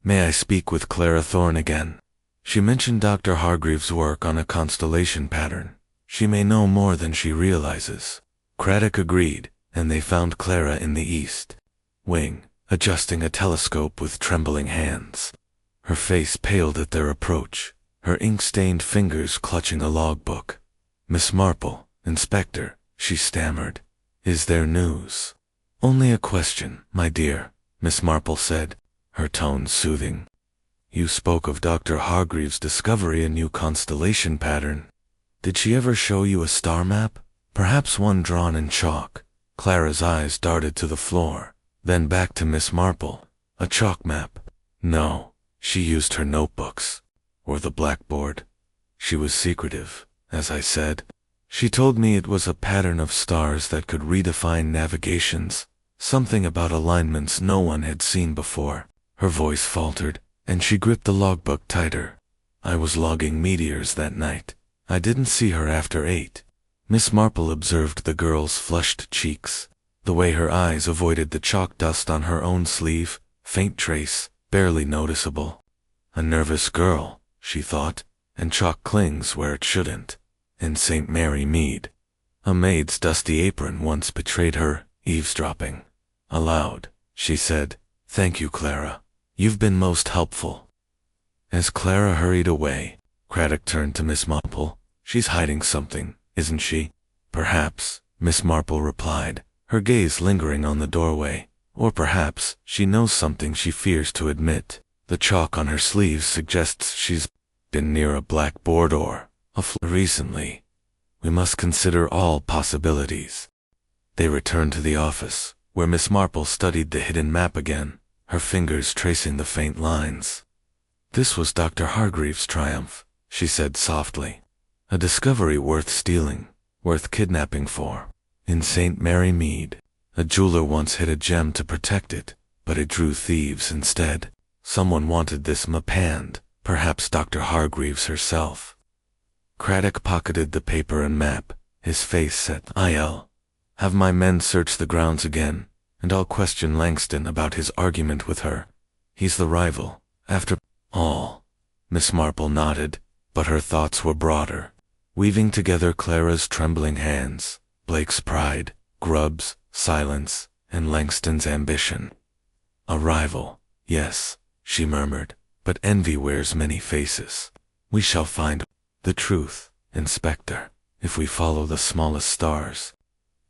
May I speak with Clara Thorne again? She mentioned Dr. Hargreaves' work on a constellation pattern. She may know more than she realizes. Craddock agreed, and they found Clara in the east wing, adjusting a telescope with trembling hands. Her face paled at their approach, her ink-stained fingers clutching a logbook. Miss Marple, Inspector, she stammered. Is there news? Only a question, my dear, Miss Marple said, her tone soothing. You spoke of Dr. Hargreaves' discovery a new constellation pattern. Did she ever show you a star map? Perhaps one drawn in chalk? Clara's eyes darted to the floor, then back to Miss Marple. A chalk map? No, she used her notebooks. Or the blackboard. She was secretive, as I said. She told me it was a pattern of stars that could redefine navigations, something about alignments no one had seen before. Her voice faltered, and she gripped the logbook tighter. I was logging meteors that night. I didn't see her after 8. Miss Marple observed the girl's flushed cheeks, the way her eyes avoided the chalk dust on her own sleeve, faint trace, barely noticeable. A nervous girl, she thought, and chalk clings where it shouldn't. In St. Mary Mead. A maid's dusty apron once betrayed her, eavesdropping. Aloud, she said, Thank you, Clara. You've been most helpful. As Clara hurried away, Craddock turned to Miss Marple. She's hiding something, isn't she? Perhaps, Miss Marple replied, her gaze lingering on the doorway. Or perhaps, she knows something she fears to admit. The chalk on her sleeves suggests she's been near a blackboard or a floor recently. We must consider all possibilities. They returned to the office, where Miss Marple studied the hidden map again, her fingers tracing the faint lines. This was Dr. Hargreaves' triumph, she said softly. A discovery worth stealing, worth kidnapping for. In St. Mary Mead, a jeweler once hid a gem to protect it, but it drew thieves instead. Someone wanted this map panned, perhaps Dr. Hargreaves herself. Craddock pocketed the paper and map, his face set. I'll have my men search the grounds again, and I'll question Langston about his argument with her. He's the rival, after all. Miss Marple nodded, but her thoughts were broader, weaving together Clara's trembling hands, Blake's pride, Grubb's silence, and Langston's ambition. A rival, yes, she murmured, but envy wears many faces. We shall find the truth, Inspector, if we follow the smallest stars.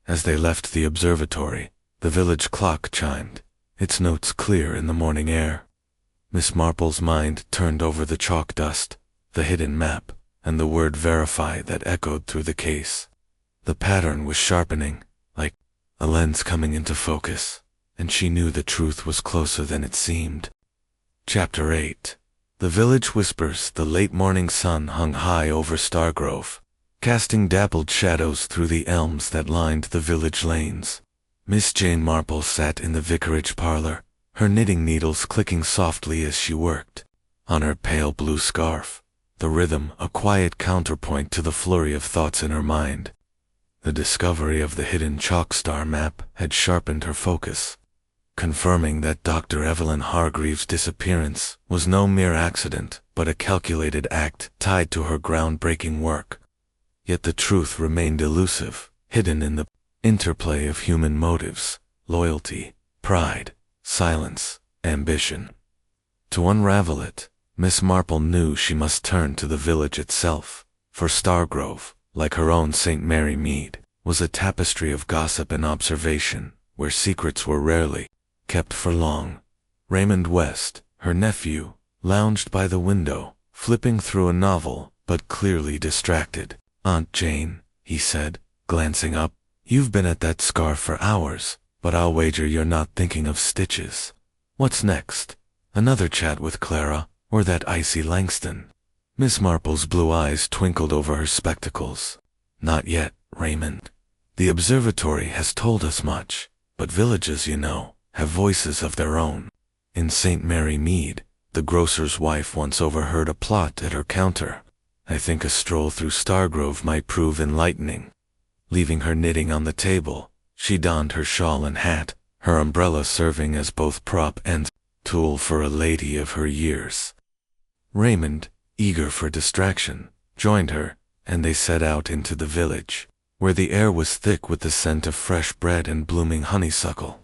As they left the observatory, the village clock chimed, its notes clear in the morning air. Miss Marple's mind turned over the chalk dust, the hidden map, and the word verify that echoed through the case. The pattern was sharpening, like a lens coming into focus, and she knew the truth was closer than it seemed. Chapter 8. The village whispers. The late morning sun hung high over Stargrove, casting dappled shadows through the elms that lined the village lanes. Miss Jane Marple sat in the vicarage parlor, her knitting needles clicking softly as she worked. On her pale blue scarf, the rhythm a quiet counterpoint to the flurry of thoughts in her mind. The discovery of the hidden chalk star map had sharpened her focus, confirming that Dr. Evelyn Hargreaves' disappearance was no mere accident, but a calculated act tied to her groundbreaking work. Yet the truth remained elusive, hidden in the interplay of human motives, loyalty, pride, silence, ambition. To unravel it, Miss Marple knew she must turn to the village itself, for Stargrove, like her own St. Mary Mead, was a tapestry of gossip and observation, where secrets were rarely kept for long. Raymond West, her nephew, lounged by the window, flipping through a novel, but clearly distracted. "Aunt Jane," he said, glancing up, "you've been at that scarf for hours, but I'll wager you're not thinking of stitches. What's next? Another chat with Clara, or that icy Langston?" Miss Marple's blue eyes twinkled over her spectacles. "Not yet, Raymond. The observatory has told us much, but villages, you know, have voices of their own. In St. Mary Mead, the grocer's wife once overheard a plot at her counter. I think a stroll through Stargrove might prove enlightening." Leaving her knitting on the table, she donned her shawl and hat, her umbrella serving as both prop and tool for a lady of her years. Raymond, eager for distraction, joined her, and they set out into the village, where the air was thick with the scent of fresh bread and blooming honeysuckle.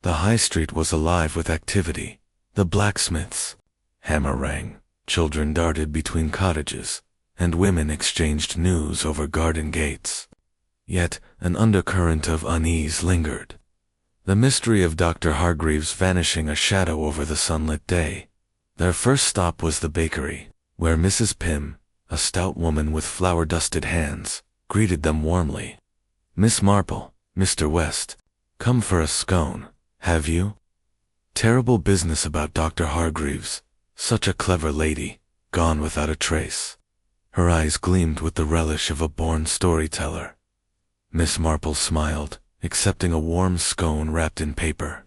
The high street was alive with activity. The blacksmith's hammer rang, children darted between cottages, and women exchanged news over garden gates. Yet an undercurrent of unease lingered. The mystery of Dr. Hargreaves vanishing a shadow over the sunlit day. Their first stop was the bakery, where Mrs. Pym, a stout woman with flour-dusted hands, greeted them warmly. "Miss Marple, Mr. West, come for a scone, have you? Terrible business about Dr. Hargreaves. Such a clever lady, gone without a trace." Her eyes gleamed with the relish of a born storyteller. Miss Marple smiled, accepting a warm scone wrapped in paper.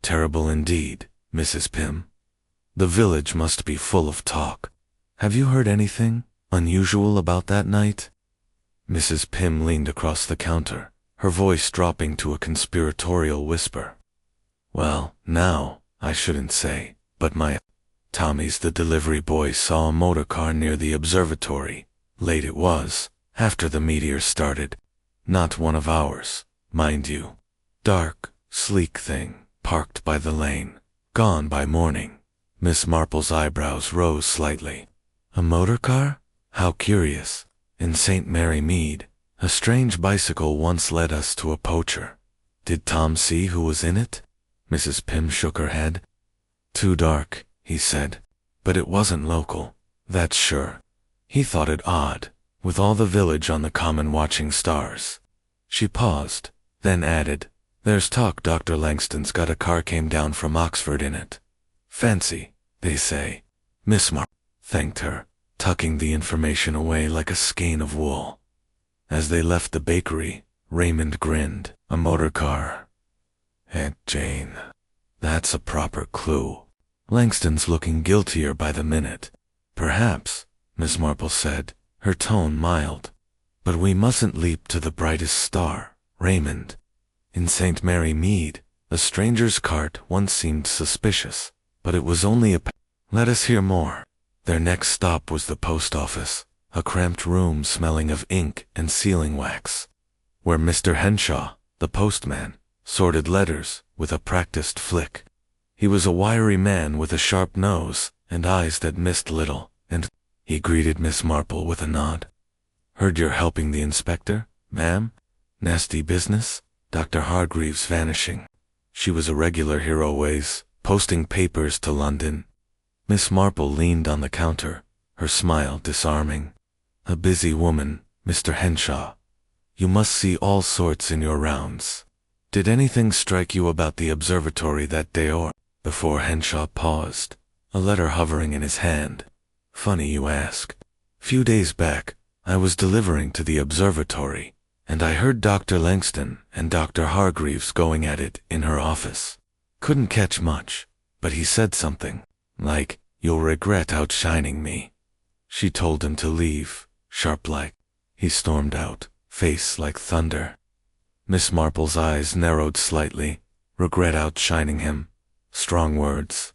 "Terrible indeed, Mrs. Pym. The village must be full of talk. Have you heard anything unusual about that night?" Mrs. Pym leaned across the counter, her voice dropping to a conspiratorial whisper. "Well, now, I shouldn't say, but my Tommy's the delivery boy saw a motor car near the observatory. Late it was, after the meteor started. Not one of ours, mind you. Dark, sleek thing, parked by the lane, gone by morning." Miss Marple's eyebrows rose slightly. "A motor car? How curious. In St. Mary Mead, a strange bicycle once led us to a poacher. Did Tom see who was in it?" Mrs. Pym shook her head. "Too dark," he said, "but it wasn't local, that's sure. He thought it odd, with all the village on the common watching stars." She paused, then added, "There's talk Dr. Langston's got a car came down from Oxford in it. Fancy, they say." Miss Marple thanked her, tucking the information away like a skein of wool. As they left the bakery, Raymond grinned. "A motor car. Aunt Jane. That's a proper clue. Langston's looking guiltier by the minute." "Perhaps," Miss Marple said, her tone mild. "But we mustn't leap to the brightest star, Raymond. In St. Mary Mead, a stranger's cart once seemed suspicious, but it was only a Let us hear more." Their next stop was the post office, a cramped room smelling of ink and sealing wax, where Mr. Henshaw, the postman, sorted letters with a practiced flick. He was a wiry man with a sharp nose and eyes that missed little, and he greeted Miss Marple with a nod. "Heard you're helping the inspector, ma'am? Nasty business? Dr. Hargreaves vanishing. She was a regular here always, posting papers to London." Miss Marple leaned on the counter, her smile disarming. "A busy woman, Mr. Henshaw. You must see all sorts in your rounds. Did anything strike you about the observatory that day or—" Before Henshaw paused, a letter hovering in his hand. "Funny you ask. Few days back, I was delivering to the observatory, and I heard Dr. Langston and Dr. Hargreaves going at it in her office. Couldn't catch much, but he said something, like, 'You'll regret outshining me.' She told him to leave, sharp-like. He stormed out, face like thunder. Miss Marple's eyes narrowed slightly, regret outshining him. Strong words.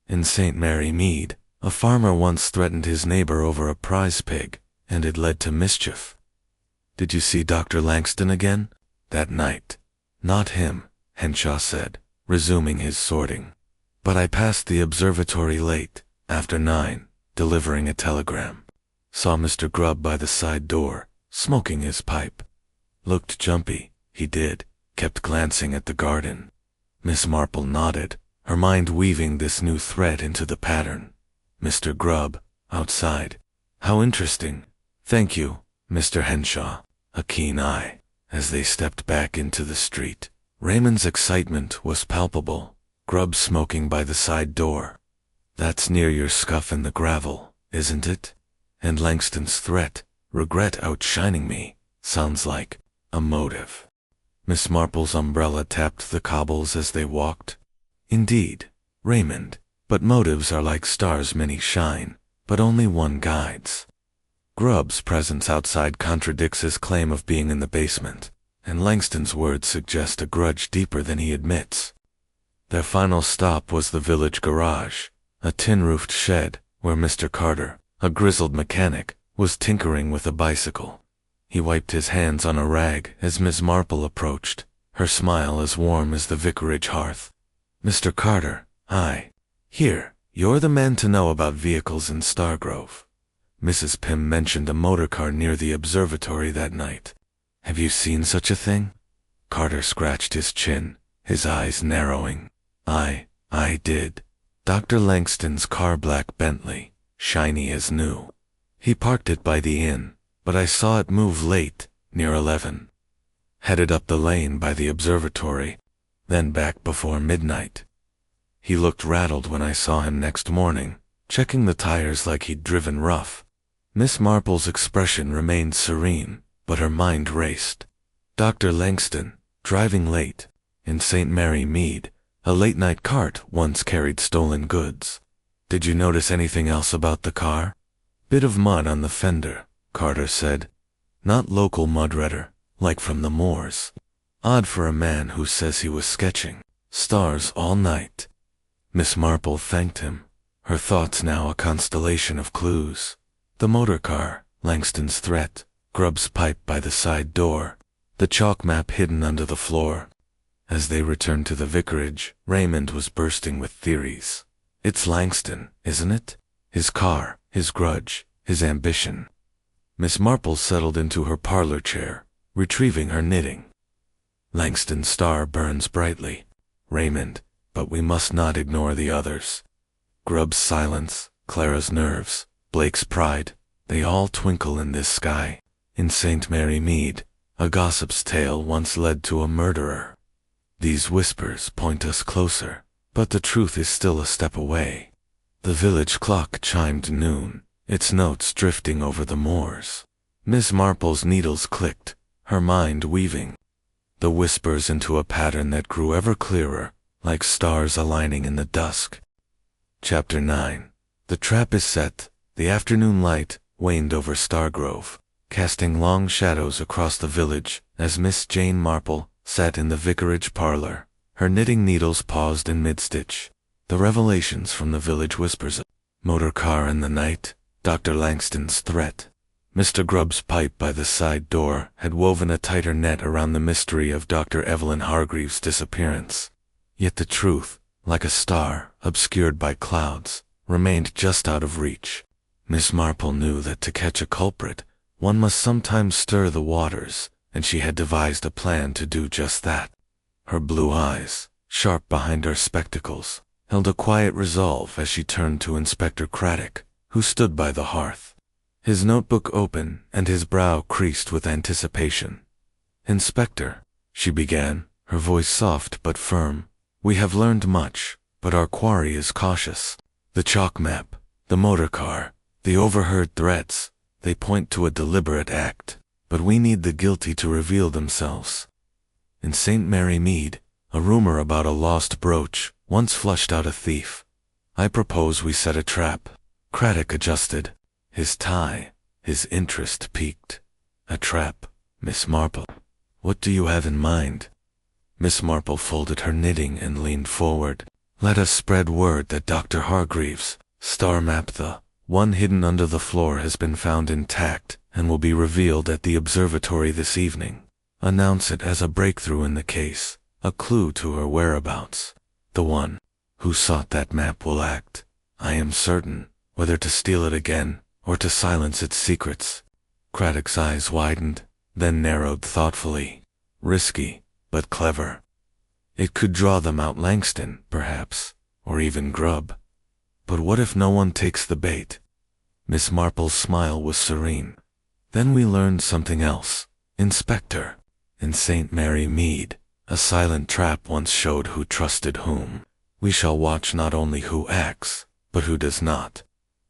In St. Mary Mead, a farmer once threatened his neighbor over a prize pig, and it led to mischief. Did you see Dr. Langston again? That night. Not him, Henshaw said, resuming his sorting. But I passed the observatory late, after 9, delivering a telegram. Saw Mr. Grubb by the side door, smoking his pipe. Looked jumpy, he did, kept glancing at the garden. Miss Marple nodded, her mind weaving this new thread into the pattern. Mr. Grubb, outside. How interesting. Thank you, Mr. Henshaw. A keen eye. As they stepped back into the street, Raymond's excitement was palpable. Grubb smoking by the side door. That's near your scuff in the gravel, isn't it? And Langston's threat, regret outshining me, sounds like a motive. Miss Marple's umbrella tapped the cobbles as they walked. Indeed, Raymond, but motives are like stars, many shine, but only one guides. Grubb's presence outside contradicts his claim of being in the basement, and Langston's words suggest a grudge deeper than he admits. Their final stop was the village garage, a tin-roofed shed where Mr. Carter, a grizzled mechanic, was tinkering with a bicycle. He wiped his hands on a rag as Miss Marple approached, her smile as warm as the vicarage hearth. Mr. Carter, hi. Here, you're the man to know about vehicles in Stargrove. Mrs. Pym mentioned a motor car near the observatory that night. Have you seen such a thing? Carter scratched his chin, his eyes narrowing. I did. Dr. Langston's car, black Bentley, shiny as new. He parked it by the inn, but I saw it move late, near 11. Headed up the lane by the observatory, then back before midnight. He looked rattled when I saw him next morning, checking the tires like he'd driven rough. Miss Marple's expression remained serene, but her mind raced. Dr. Langston, driving late, in St. Mary Mead, a late-night cart once carried stolen goods. Did you notice anything else about the car? Bit of mud on the fender, Carter said. Not local mudredder, like from the moors. Odd for a man who says he was sketching stars all night. Miss Marple thanked him, her thoughts now a constellation of clues. The motor car, Langston's threat, Grubb's pipe by the side door, the chalk map hidden under the floor. As they returned to the vicarage, Raymond was bursting with theories. It's Langston, isn't it? His car, his grudge, his ambition. Miss Marple settled into her parlor chair, retrieving her knitting. Langston's star burns brightly, Raymond, but we must not ignore the others. Grubb's silence, Clara's nerves, Blake's pride, they all twinkle in this sky. In St. Mary Mead, a gossip's tale once led to a murderer. These whispers point us closer, but the truth is still a step away. The village clock chimed noon, its notes drifting over the moors. Miss Marple's needles clicked, her mind weaving the whispers into a pattern that grew ever clearer, like stars aligning in the dusk. Chapter 9. The trap is set. The afternoon light waned over Stargrove, casting long shadows across the village as Miss Jane Marple sat in the vicarage parlor, her knitting needles paused in mid-stitch. The revelations from the village whispers, motor car in the night, Dr. Langston's threat. Mr. Grubb's pipe by the side door had woven a tighter net around the mystery of Dr. Evelyn Hargreaves' disappearance. Yet the truth, like a star obscured by clouds, remained just out of reach. Miss Marple knew that to catch a culprit, one must sometimes stir the waters, and she had devised a plan to do just that. Her blue eyes, sharp behind her spectacles, held a quiet resolve as she turned to Inspector Craddock, who stood by the hearth, his notebook open and his brow creased with anticipation. "Inspector," she began, her voice soft but firm, "we have learned much, but our quarry is cautious. The chalk map, the motor car, the overheard threats, they point to a deliberate act, but we need the guilty to reveal themselves. In St. Mary Mead, a rumor about a lost brooch once flushed out a thief. I propose we set a trap." Craddock adjusted, his tie, his interest piqued. A trap, Miss Marple. What do you have in mind? Miss Marple folded her knitting and leaned forward. Let us spread word that Dr. Hargreaves' star map, the one hidden under the floor, has been found intact and will be revealed at the observatory this evening. Announce it as a breakthrough in the case, a clue to her whereabouts. The one who sought that map will act, I am certain, whether to steal it again or to silence its secrets. Craddock's eyes widened, then narrowed thoughtfully. Risky, but clever. It could draw them out Langston, perhaps, or even Grubb. But what if no one takes the bait? Miss Marple's smile was serene. Then we learned something else. Inspector, in St. Mary Mead, a silent trap once showed who trusted whom. We shall watch not only who acts, but who does not.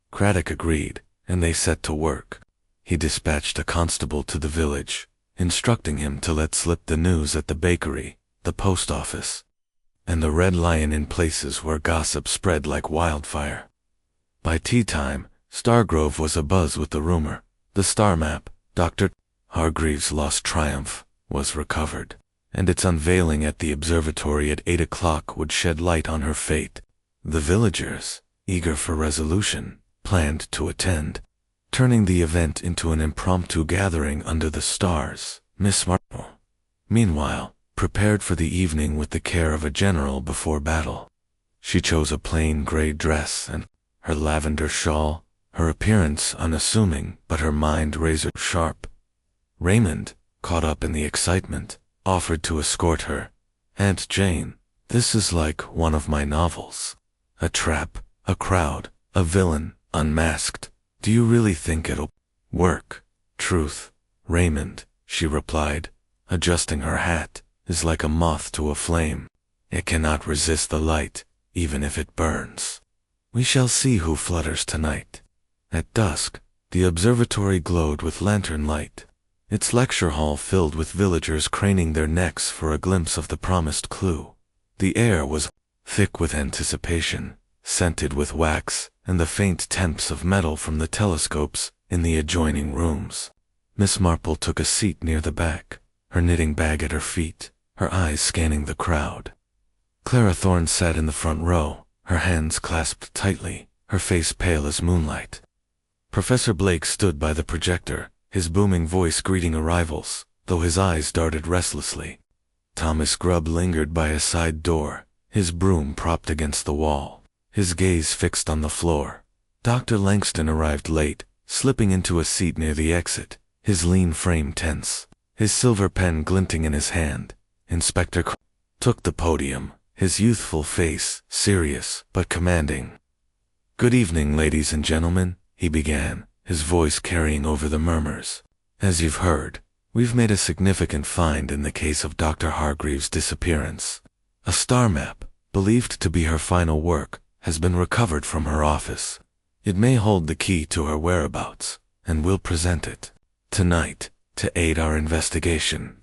Craddock agreed, and they set to work. He dispatched a constable to the village, instructing him to let slip the news at the bakery, the post office, and the Red Lion in places where gossip spread like wildfire. By tea time, Stargrove was abuzz with the rumor. The star map, Dr. Hargreaves' lost triumph, was recovered, and its unveiling at the observatory at 8 o'clock would shed light on her fate. The villagers, eager for resolution, planned to attend, turning the event into an impromptu gathering under the stars. Miss Marple, meanwhile, prepared for the evening with the care of a general before battle. She chose a plain gray dress and her lavender shawl, her appearance unassuming but her mind razor-sharp. Raymond, caught up in the excitement, offered to escort her. Aunt Jane, this is like one of my novels. A trap, a crowd, a villain, unmasked. Do you really think it'll work? Truth, Raymond, she replied, adjusting her hat, is like a moth to a flame. It cannot resist the light, even if it burns. We shall see who flutters tonight. At dusk, the observatory glowed with lantern light, its lecture hall filled with villagers craning their necks for a glimpse of the promised clue. The air was thick with anticipation, scented with wax and the faint temps of metal from the telescopes in the adjoining rooms. Miss Marple took a seat near the back, her knitting bag at her feet, her eyes scanning the crowd. Clara Thorne sat in the front row, her hands clasped tightly, her face pale as moonlight. Professor Blake stood by the projector, his booming voice greeting arrivals, though his eyes darted restlessly. Thomas Grubb lingered by a side door, his broom propped against the wall, his gaze fixed on the floor. Dr. Langston arrived late, slipping into a seat near the exit, his lean frame tense, his silver pen glinting in his hand. Inspector took the podium, his youthful face serious but commanding. Good evening, ladies and gentlemen, he began, his voice carrying over the murmurs. As you've heard, we've made a significant find in the case of Dr. Hargreaves' disappearance. A star map, believed to be her final work, has been recovered from her office. It may hold the key to her whereabouts, and we'll present it tonight to aid our investigation.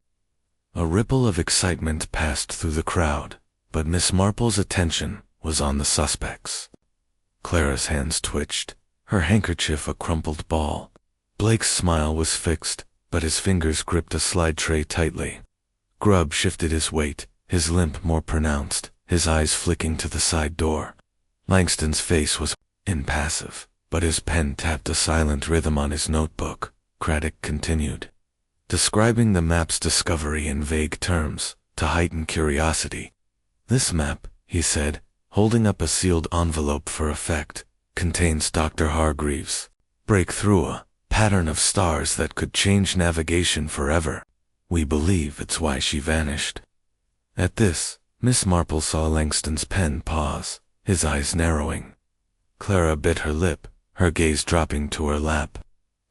A ripple of excitement passed through the crowd, but Miss Marple's attention was on the suspects. Clara's hands twitched, her handkerchief a crumpled ball. Blake's smile was fixed, but his fingers gripped a slide tray tightly. Grubb shifted his weight, his limp more pronounced, his eyes flicking to the side door. Langston's face was impassive, but his pen tapped a silent rhythm on his notebook. Craddock continued, describing the map's discovery in vague terms, to heighten curiosity. This map, he said, holding up a sealed envelope for effect, contains Dr. Hargreaves' breakthrough, a pattern of stars that could change navigation forever. We believe it's why she vanished. At this, Miss Marple saw Langston's pen pause, his eyes narrowing. Clara bit her lip, her gaze dropping to her lap.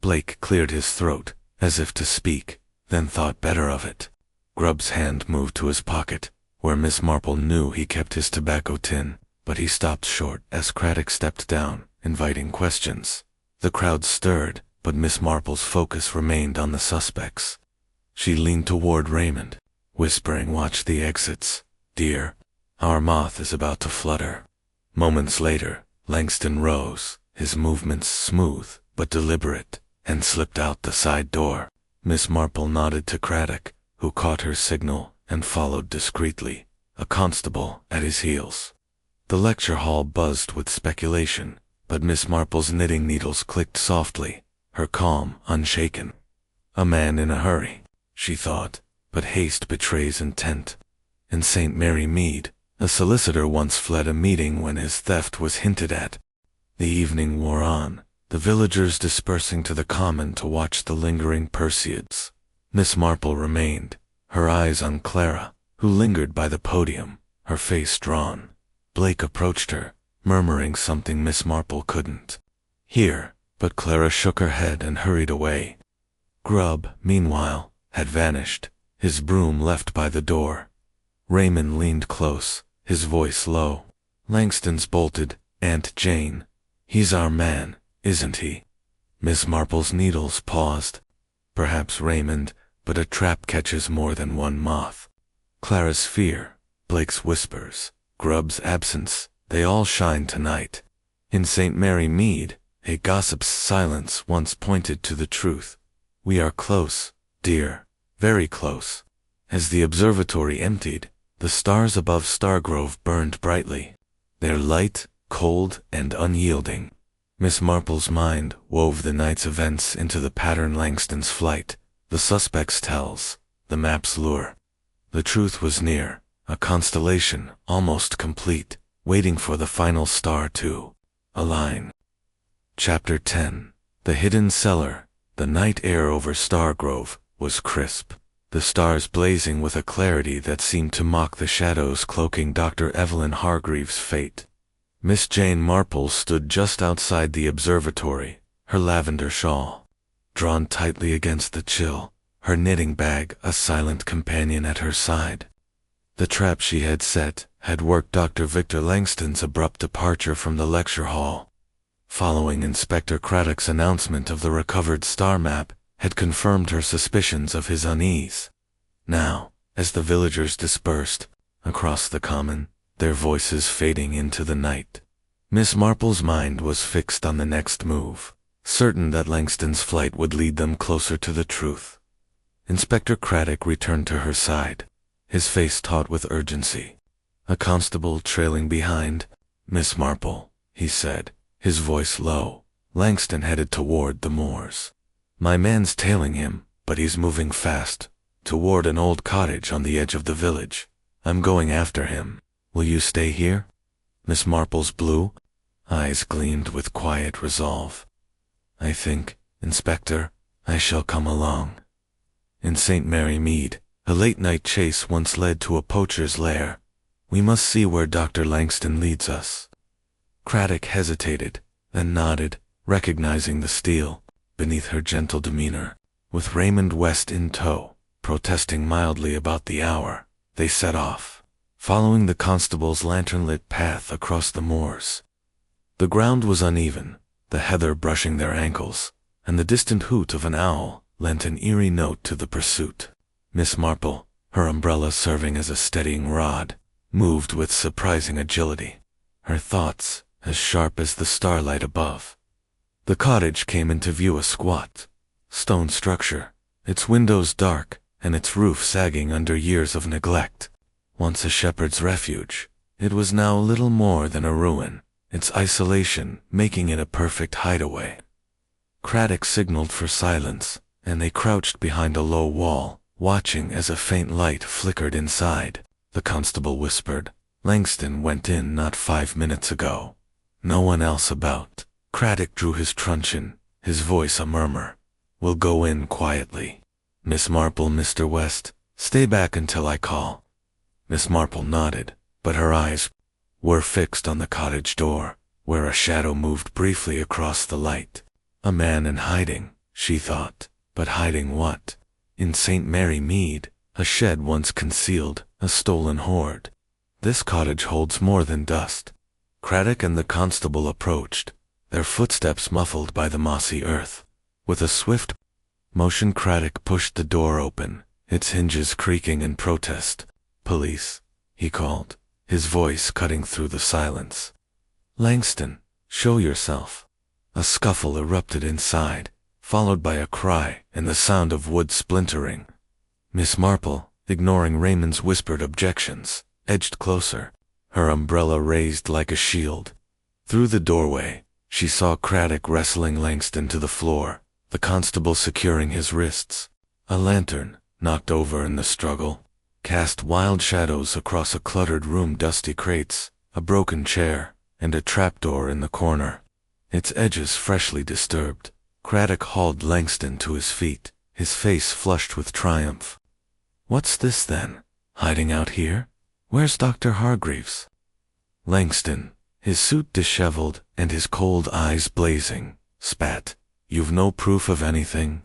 Blake cleared his throat, as if to speak, then thought better of it. Grubb's hand moved to his pocket, where Miss Marple knew he kept his tobacco tin, but he stopped short as Craddock stepped down, inviting questions. The crowd stirred, but Miss Marple's focus remained on the suspects. She leaned toward Raymond, whispering, "Watch the exits, dear. Our moth is about to flutter." Moments later, Langston rose, his movements smooth, but deliberate, and slipped out the side door. Miss Marple nodded to Craddock, who caught her signal and followed discreetly, a constable at his heels. The lecture hall buzzed with speculation, but Miss Marple's knitting needles clicked softly, her calm unshaken. A man in a hurry, she thought, but haste betrays intent. In St. Mary Mead, a solicitor once fled a meeting when his theft was hinted at. The evening wore on, the villagers dispersing to the common to watch the lingering Perseids. Miss Marple remained, her eyes on Clara, who lingered by the podium, her face drawn. Blake approached her, murmuring something Miss Marple couldn't hear, but Clara shook her head and hurried away. Grubb, meanwhile, had vanished, his broom left by the door. Raymond leaned close, his voice low. "Langston's bolted, Aunt Jane. He's our man, isn't he?" Miss Marple's needles paused. Perhaps Raymond, but a trap catches more than one moth. Clara's fear, Blake's whispers, Grubb's absence, they all shine tonight. In St. Mary Mead, a gossip's silence once pointed to the truth. "We are close, dear, very close." As the observatory emptied, the stars above Stargrove burned brightly, their light, cold, and unyielding. Miss Marple's mind wove the night's events into the pattern Langston's flight, the suspect's tells, the map's lure. The truth was near, a constellation almost complete, waiting for the final star to align. Chapter 10. The Hidden Cellar. The night air over Stargrove was crisp, the stars blazing with a clarity that seemed to mock the shadows cloaking Dr. Evelyn Hargreaves' fate. Miss Jane Marple stood just outside the observatory, her lavender shawl drawn tightly against the chill, her knitting bag a silent companion at her side. The trap she had set had worked. Dr. Victor Langston's abrupt departure from the lecture hall, following Inspector Craddock's announcement of the recovered star map, had confirmed her suspicions of his unease. Now, as the villagers dispersed across the common, their voices fading into the night, Miss Marple's mind was fixed on the next move, certain that Langston's flight would lead them closer to the truth. Inspector Craddock returned to her side, his face taut with urgency. A constable trailing behind. "Miss Marple," he said, his voice low. "Langston headed toward the moors. My man's tailing him, but he's moving fast, toward an old cottage on the edge of the village. I'm going after him. Will you stay here?" Miss Marple's blue eyes gleamed with quiet resolve. "I think, Inspector, I shall come along." In St. Mary Mead, a late-night chase once led to a poacher's lair. We must see where Dr. Langston leads us. Craddock hesitated, then nodded, recognizing the steel beneath her gentle demeanor. With Raymond West in tow, protesting mildly about the hour, they set off, following the constable's lantern-lit path across the moors. The ground was uneven, the heather brushing their ankles, and the distant hoot of an owl lent an eerie note to the pursuit. Miss Marple, her umbrella serving as a steadying rod, moved with surprising agility, her thoughts as sharp as the starlight above. The cottage came into view, a squat stone structure, its windows dark and its roof sagging under years of neglect. Once a shepherd's refuge, it was now little more than a ruin, its isolation making it a perfect hideaway. Craddock signaled for silence, and they crouched behind a low wall, watching as a faint light flickered inside. The constable whispered, "Langston went in not 5 minutes ago. No one else about." Craddock drew his truncheon, his voice a murmur. "We'll go in quietly. Miss Marple, Mr. West, stay back until I call." Miss Marple nodded, but her eyes were fixed on the cottage door, where a shadow moved briefly across the light. A man in hiding, she thought, but hiding what? In St. Mary Mead, a shed once concealed a stolen hoard. This cottage holds more than dust. Craddock and the constable approached, their footsteps muffled by the mossy earth. With a swift motion, Craddock pushed the door open, its hinges creaking in protest. "Police," he called, his voice cutting through the silence. "Langston, show yourself." A scuffle erupted inside, followed by a cry and the sound of wood splintering. Miss Marple, ignoring Raymond's whispered objections, edged closer, her umbrella raised like a shield. Through the doorway, she saw Craddock wrestling Langston to the floor, the constable securing his wrists. A lantern, knocked over in the struggle, cast wild shadows across a cluttered room, dusty crates, a broken chair, and a trapdoor in the corner, its edges freshly disturbed. Craddock hauled Langston to his feet, his face flushed with triumph. "What's this then? Hiding out here? Where's Dr. Hargreaves?" Langston, his suit disheveled and his cold eyes blazing, spat, "You've no proof of anything?"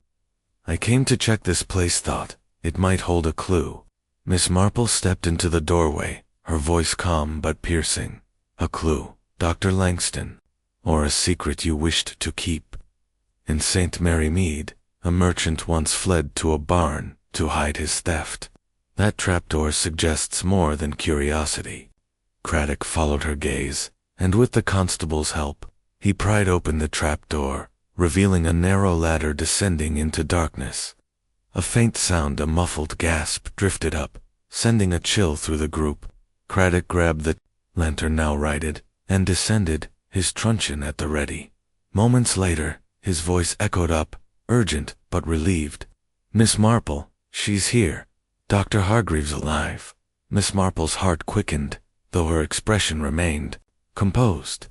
"I came to check this place, thought it might hold a clue." Miss Marple stepped into the doorway, her voice calm but piercing. "A clue, Dr. Langston? Or a secret you wished to keep?" In St. Mary Mead, a merchant once fled to a barn to hide his theft. That trapdoor suggests more than curiosity. Craddock followed her gaze, and with the constable's help, he pried open the trapdoor, revealing a narrow ladder descending into darkness. A faint sound, a muffled gasp, drifted up, sending a chill through the group. Craddock grabbed the lantern, now righted, and descended, his truncheon at the ready. Moments later, his voice echoed up, urgent but relieved. "Miss Marple, she's here. Dr. Hargreaves alive." Miss Marple's heart quickened, though her expression remained composed.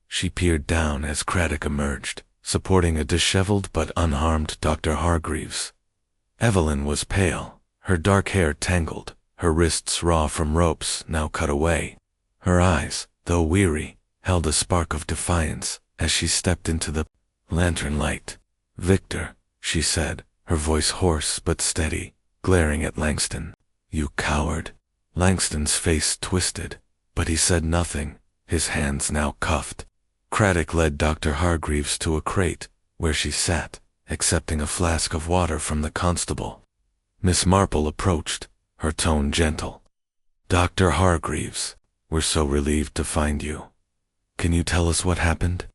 She peered down as Craddock emerged, supporting a disheveled but unharmed Dr. Hargreaves. Evelyn was pale, her dark hair tangled, her wrists raw from ropes now cut away. Her eyes, though weary, held a spark of defiance as she stepped into the lantern light. "Victor," she said, her voice hoarse but steady, glaring at Langston. "You coward." Langston's face twisted, but he said nothing, his hands now cuffed. Craddock led Dr. Hargreaves to a crate, where she sat, accepting a flask of water from the constable. Miss Marple approached, her tone gentle. "Dr. Hargreaves, we're so relieved to find you. Can you tell us what happened?"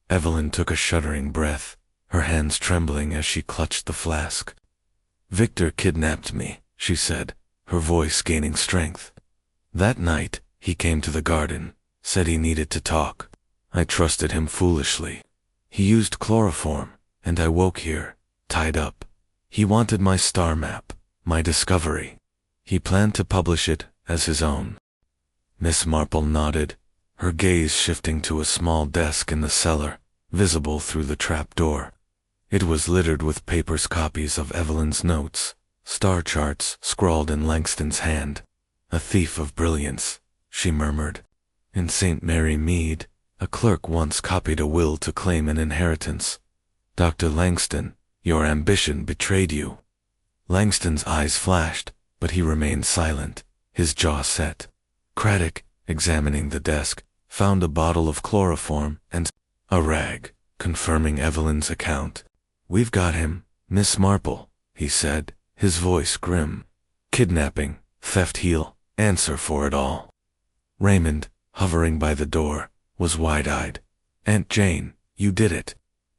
Evelyn took a shuddering breath, her hands trembling as she clutched the flask. "Victor kidnapped me," she said, her voice gaining strength. "That night, he came to the garden, said he needed to talk. I trusted him foolishly. He used chloroform, and I woke here, tied up. He wanted my star map, my discovery. He planned to publish it as his own." Miss Marple nodded, her gaze shifting to a small desk in the cellar, visible through the trap door. It was littered with papers, copies of Evelyn's notes, star charts scrawled in Langston's hand. "A thief of brilliance," she murmured. "In St. Mary Mead, a clerk once copied a will to claim an inheritance. Dr. Langston, your ambition betrayed you." Langston's eyes flashed, but he remained silent, his jaw set. Craddock, examining the desk, found a bottle of chloroform and a rag, confirming Evelyn's account. "We've got him, Miss Marple," he said, his voice grim. "Kidnapping, theft, he'll answer for it all." Raymond, hovering by the door, was wide-eyed. "Aunt Jane, you did it.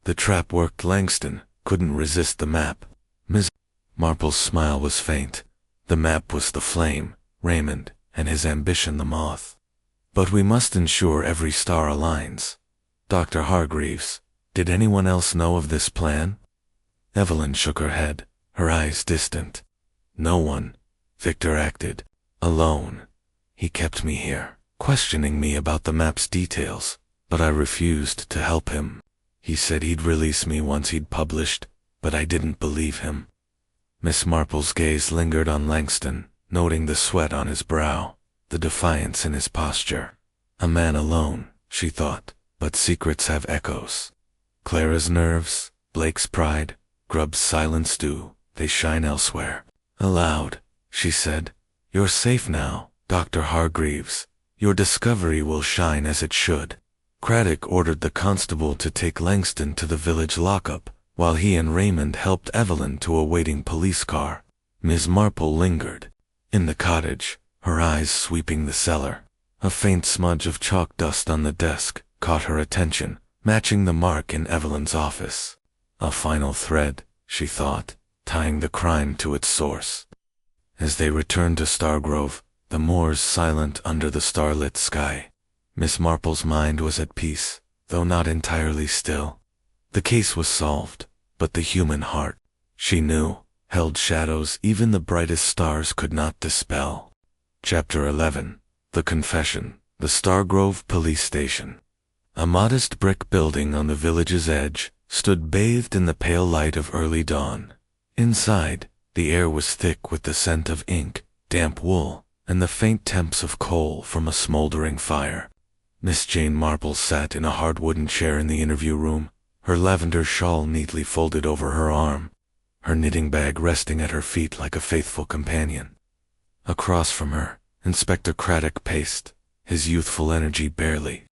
The trap worked." Langston couldn't resist the map. Miss Marple's smile was faint. The map was the flame, Raymond, and his ambition the moth. "But we must ensure every star aligns. Dr. Hargreaves, did anyone else know of this plan?" Evelyn shook her head, her eyes distant. "No one. Victor acted alone. He kept me here, questioning me about the map's details, but I refused to help him. He said he'd release me once he'd published, but I didn't believe him." Miss Marple's gaze lingered on Langston, noting the sweat on his brow, the defiance in his posture. A man alone, she thought, but secrets have echoes. Clara's nerves, Blake's pride, Grubb's silence do, they shine elsewhere. Aloud, she said, "You're safe now, Dr. Hargreaves. Your discovery will shine as it should." Craddock ordered the constable to take Langston to the village lockup, while he and Raymond helped Evelyn to a waiting police car. Ms. Marple lingered. In the cottage, her eyes sweeping the cellar. A faint smudge of chalk dust on the desk caught her attention, matching the mark in Evelyn's office. A final thread, she thought, tying the crime to its source. As they returned to Stargrove, the moors silent under the starlit sky, Miss Marple's mind was at peace, though not entirely still. The case was solved, but the human heart, she knew, held shadows even the brightest stars could not dispel. Chapter 11. The Confession. The Stargrove Police Station. A modest brick building on the village's edge stood bathed in the pale light of early dawn. Inside, the air was thick with the scent of ink, damp wool, and the faint temps of coal from a smoldering fire. Miss Jane Marple sat in a hard wooden chair in the interview room, her lavender shawl neatly folded over her arm, her knitting bag resting at her feet like a faithful companion. Across from her, Inspector Craddock paced, his youthful energy barely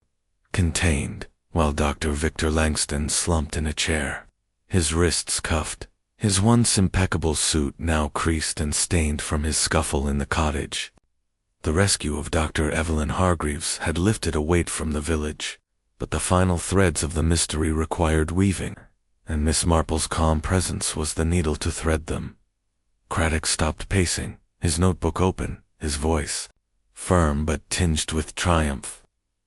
contained, while Dr. Victor Langston slumped in a chair, his wrists cuffed, his once impeccable suit now creased and stained from his scuffle in the cottage. The rescue of Dr. Evelyn Hargreaves had lifted a weight from the village, but the final threads of the mystery required weaving, and Miss Marple's calm presence was the needle to thread them. Craddock stopped pacing, his notebook open, his voice firm but tinged with triumph.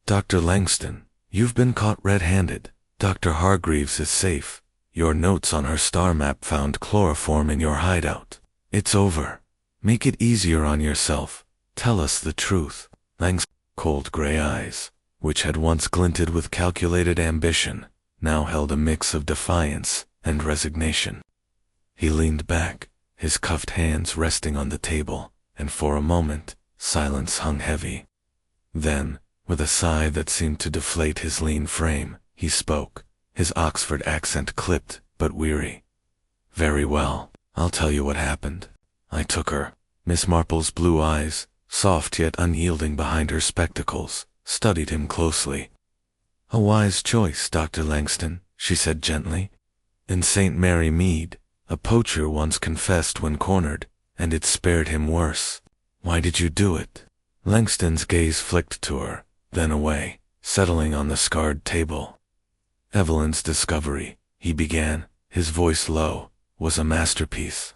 "Dr. Langston, you've been caught red-handed. Dr. Hargreaves is safe. Your notes on her star map found chloroform in your hideout. It's over. Make it easier on yourself. Tell us the truth." Langston's cold gray eyes, which had once glinted with calculated ambition, now held a mix of defiance and resignation. He leaned back, his cuffed hands resting on the table, and for a moment, silence hung heavy. Then, with a sigh that seemed to deflate his lean frame, he spoke, his Oxford accent clipped but weary. "Very well, I'll tell you what happened. I took her." Miss Marple's blue eyes, soft yet unyielding behind her spectacles, studied him closely. "A wise choice, Dr. Langston," she said gently. "In St. Mary Mead, a poacher once confessed when cornered, and it spared him worse. Why did you do it?" Langston's gaze flicked to her, then away, settling on the scarred table. "Evelyn's discovery," he began, his voice low, "was a masterpiece.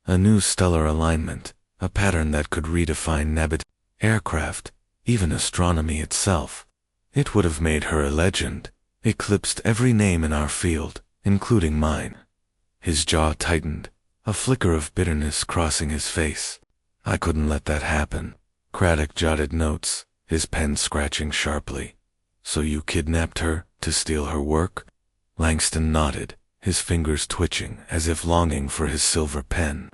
A new stellar alignment, a pattern that could redefine navigation, aircraft, even astronomy itself. It would have made her a legend, eclipsed every name in our field, including mine." His jaw tightened, a flicker of bitterness crossing his face. "I couldn't let that happen." Craddock jotted notes, his pen scratching sharply. "So you kidnapped her to steal her work?" Langston nodded, his fingers twitching as if longing for his silver pen.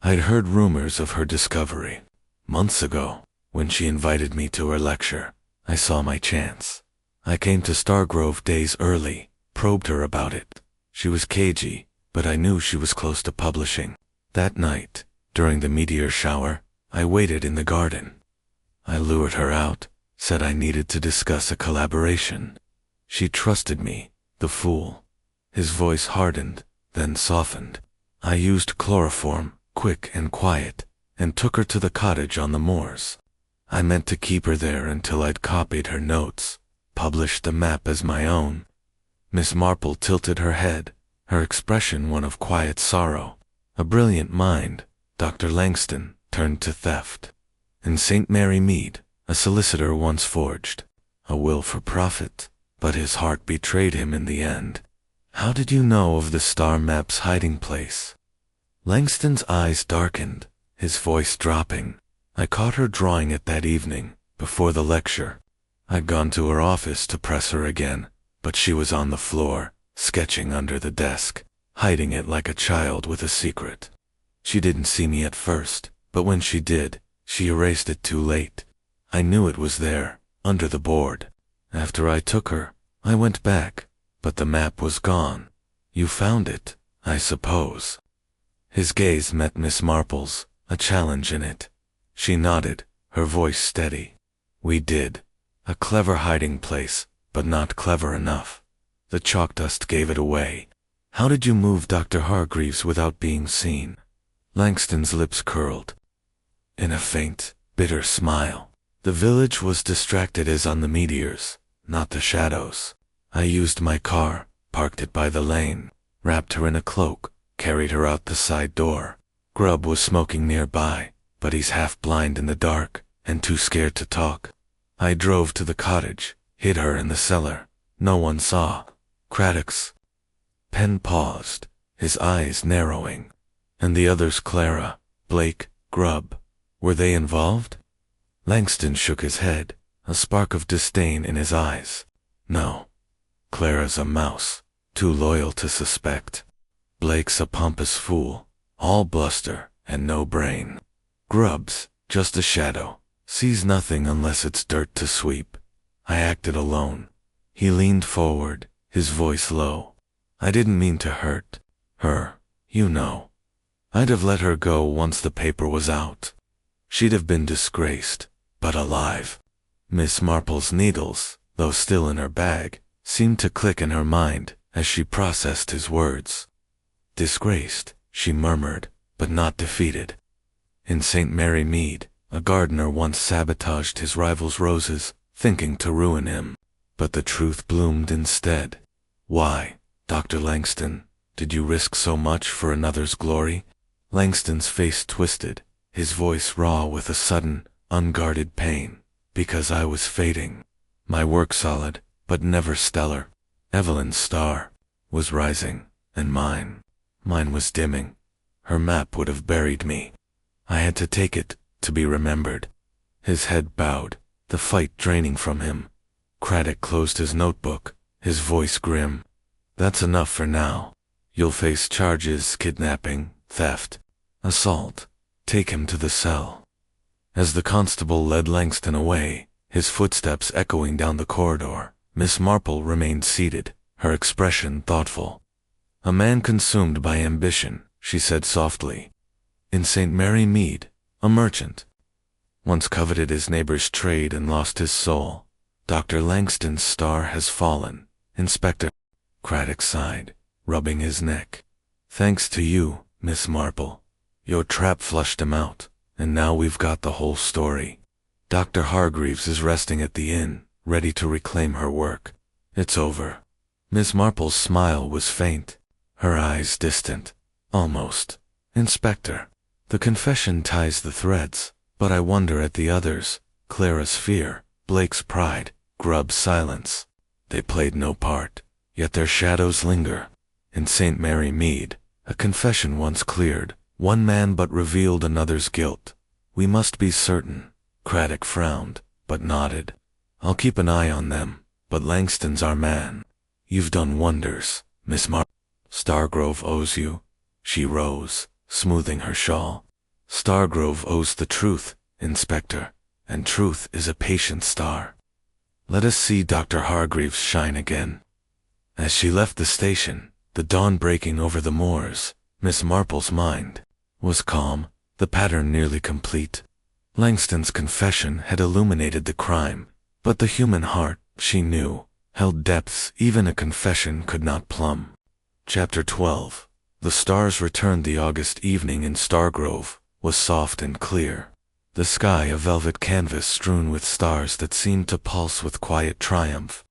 "I'd heard rumors of her discovery. Months ago, when she invited me to her lecture, I saw my chance. I came to Stargrove days early, probed her about it. She was cagey, but I knew she was close to publishing. That night, during the meteor shower, I waited in the garden. I lured her out, said I needed to discuss a collaboration. She trusted me, the fool." His voice hardened, then softened. "I used chloroform, quick and quiet, and took her to the cottage on the moors. I meant to keep her there until I'd copied her notes, published the map as my own." Miss Marple tilted her head, her expression one of quiet sorrow. A brilliant mind, Dr. Langston, turned to theft. In St. Mary Mead, a solicitor once forged a will for profit, but his heart betrayed him in the end. "How did you know of the star map's hiding place?" Langston's eyes darkened, his voice dropping. "I caught her drawing it that evening, before the lecture. I'd gone to her office to press her again, but she was on the floor, sketching under the desk, hiding it like a child with a secret. She didn't see me at first, but when she did, she erased it too late. I knew it was there, under the board. After I took her, I went back, but the map was gone. You found it, I suppose." His gaze met Miss Marple's, a challenge in it. She nodded, her voice steady. "We did. A clever hiding place, but not clever enough. The chalk dust gave it away. How did you move Dr. Hargreaves without being seen?" Langston's lips curled in a faint, bitter smile. "The village was distracted as on the meteors, not the shadows. I used my car, parked it by the lane, wrapped her in a cloak, carried her out the side door. Grubb was smoking nearby, but he's half blind in the dark, and too scared to talk. I drove to the cottage, hid her in the cellar. No one saw. Craddock's. Penn paused, his eyes narrowing. And the others, Clara, Blake, Grubb, were they involved? Langston shook his head, a spark of disdain in his eyes. No. Clara's a mouse, too loyal to suspect. Blake's a pompous fool, all bluster and no brain. Grubb's just a shadow, sees nothing unless it's dirt to sweep. I acted alone. He leaned forward, his voice low. I didn't mean to hurt her, you know. I'd have let her go once the paper was out. She'd have been disgraced, but alive. Miss Marple's needles, though still in her bag, seemed to click in her mind as she processed his words. Disgraced, she murmured, but not defeated. In St. Mary Mead, a gardener once sabotaged his rival's roses, thinking to ruin him. But the truth bloomed instead. Why, Dr. Langston, did you risk so much for another's glory? Langston's face twisted, his voice raw with a sudden, unguarded pain. Because I was fading. My work solid, but never stellar. Evelyn's star was rising, and mine was dimming. Her map would have buried me. I had to take it, to be remembered. His head bowed, the fight draining from him. Craddock closed his notebook, his voice grim. That's enough for now. You'll face charges: kidnapping, theft, assault. Take him to the cell. As the constable led Langston away, his footsteps echoing down the corridor, Miss Marple remained seated, her expression thoughtful. A man consumed by ambition, she said softly. In St. Mary Mead, a merchant. Once coveted his neighbor's trade and lost his soul. Dr. Langston's star has fallen. Inspector. Craddock sighed, rubbing his neck. Thanks to you, Miss Marple. Your trap flushed him out, and now we've got the whole story. Dr. Hargreaves is resting at the inn, ready to reclaim her work. It's over. Miss Marple's smile was faint, her eyes distant. Almost. Inspector. The confession ties the threads, but I wonder at the others. Clara's fear, Blake's pride, Grubb's silence. They played no part, yet their shadows linger. In St. Mary Mead, a confession once cleared, one man but revealed another's guilt. We must be certain. Craddock frowned, but nodded. I'll keep an eye on them, but Langston's our man. You've done wonders, Miss Marple. Stargrove owes you. She rose, smoothing her shawl. Stargrove owes the truth, Inspector, and truth is a patient star. Let us see Dr. Hargreaves shine again. As she left the station, the dawn breaking over the moors, Miss Marple's mind was calm, the pattern nearly complete. Langston's confession had illuminated the crime, but the human heart, she knew, held depths even a confession could not plumb. Chapter 12. The stars returned. The August evening in Stargrove was soft and clear. The sky a velvet canvas strewn with stars that seemed to pulse with quiet triumph.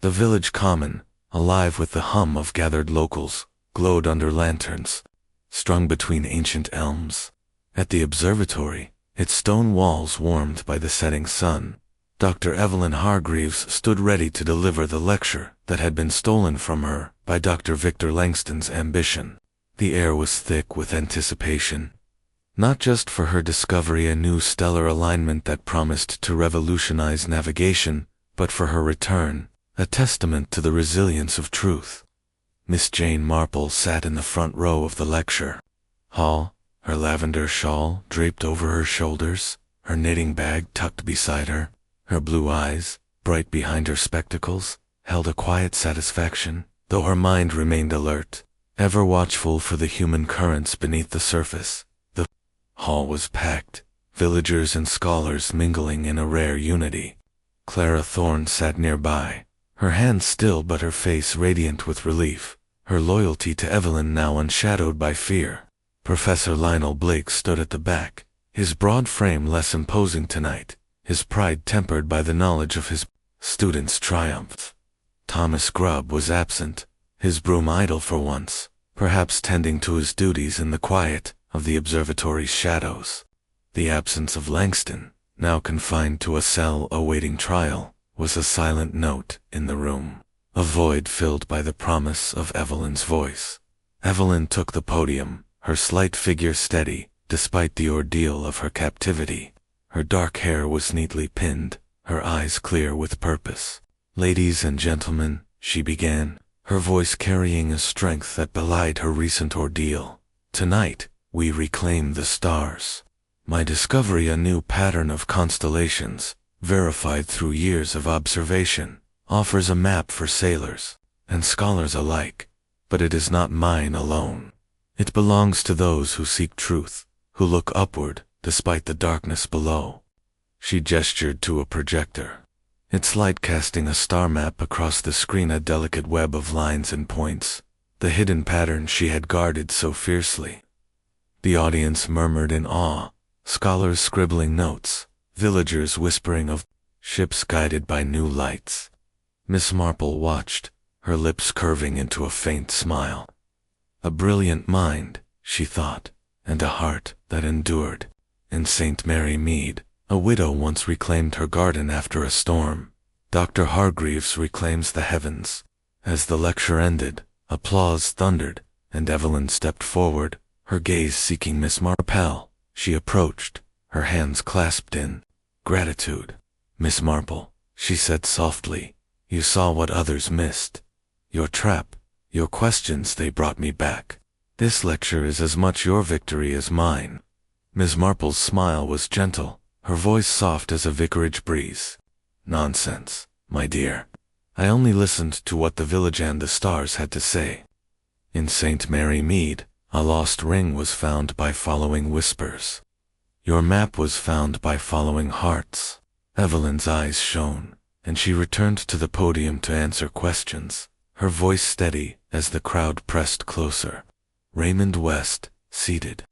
The village common, alive with the hum of gathered locals, glowed under lanterns, strung between ancient elms. At the observatory, its stone walls warmed by the setting sun, Dr. Evelyn Hargreaves stood ready to deliver the lecture that had been stolen from her by Dr. Victor Langston's ambition. The air was thick with anticipation, not just for her discovery, a new stellar alignment that promised to revolutionize navigation, but for her return, a testament to the resilience of truth. Miss Jane Marple sat in the front row of the lecture hall, her lavender shawl draped over her shoulders, her knitting bag tucked beside her. Her blue eyes, bright behind her spectacles, held a quiet satisfaction, though her mind remained alert, ever watchful for the human currents beneath the surface. The hall was packed, villagers and scholars mingling in a rare unity. Clara Thorne sat nearby, her hands still but her face radiant with relief, her loyalty to Evelyn now unshadowed by fear. Professor Lionel Blake stood at the back, his broad frame less imposing tonight, his pride tempered by the knowledge of his students' triumph. Thomas Grubb was absent, his broom idle for once, perhaps tending to his duties in the quiet of the observatory's shadows. The absence of Langston, now confined to a cell awaiting trial, was a silent note in the room, a void filled by the promise of Evelyn's voice. Evelyn took the podium, her slight figure steady, despite the ordeal of her captivity. Her dark hair was neatly pinned, her eyes clear with purpose. "Ladies and gentlemen," she began, her voice carrying a strength that belied her recent ordeal. "Tonight, we reclaim the stars. My discovery, a new pattern of constellations, verified through years of observation, offers a map for sailors and scholars alike, but it is not mine alone. It belongs to those who seek truth, who look upward despite the darkness below." She gestured to a projector, its light casting a star map across the screen, a delicate web of lines and points, the hidden pattern she had guarded so fiercely. The audience murmured in awe, scholars scribbling notes, villagers whispering of ships guided by new lights. Miss Marple watched, her lips curving into a faint smile. A brilliant mind, she thought, and a heart that endured. In St. Mary Mead, a widow once reclaimed her garden after a storm. Dr. Hargreaves reclaims the heavens. As the lecture ended, applause thundered, and Evelyn stepped forward, her gaze seeking Miss Marple. She approached, her hands clasped in gratitude. "Miss Marple," she said softly, "you saw what others missed. Your trap, your questions, they brought me back. This lecture is as much your victory as mine." Miss Marple's smile was gentle, her voice soft as a vicarage breeze. "Nonsense, my dear. I only listened to what the village and the stars had to say. In St. Mary Mead, a lost ring was found by following whispers. Your map was found by following hearts." Evelyn's eyes shone, and she returned to the podium to answer questions, her voice steady as the crowd pressed closer. Raymond West, seated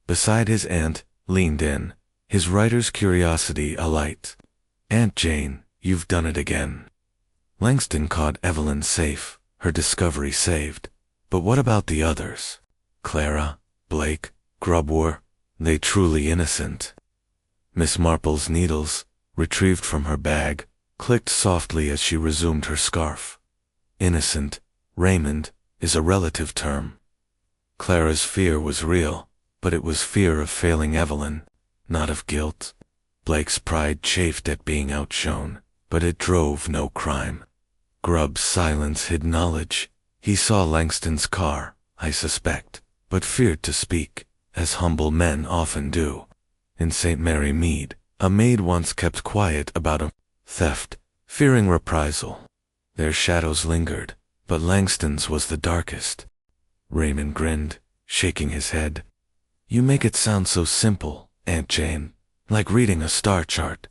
beside his aunt, leaned in, his writer's curiosity alight. "Aunt Jane, you've done it again." Langston caught Evelyn safe, her discovery saved. But what about the others? Clara, Blake, Grubb, were they truly innocent? Miss Marple's needles, retrieved from her bag, clicked softly as she resumed her scarf. Innocent, Raymond, is a relative term. Clara's fear was real, but it was fear of failing Evelyn, not of guilt. Blake's pride chafed at being outshone, but it drove no crime. Grubb's silence hid knowledge. He saw Langston's car, I suspect, but feared to speak, as humble men often do. In St. Mary Mead, a maid once kept quiet about a theft, fearing reprisal. Their shadows lingered, but Langston's was the darkest. Raymond grinned, shaking his head. "You make it sound so simple, Aunt Jane, like reading a star chart.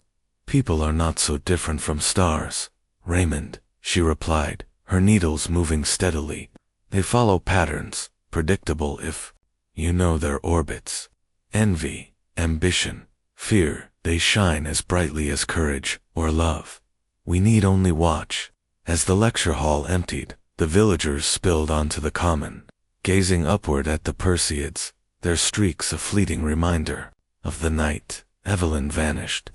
People are not so different from stars, Raymond," she replied, her needles moving steadily. "They follow patterns, predictable if you know their orbits. Envy, ambition, fear, they shine as brightly as courage or love. We need only watch." As the lecture hall emptied, the villagers spilled onto the common, gazing upward at the Perseids, their streaks a fleeting reminder of the night Evelyn vanished.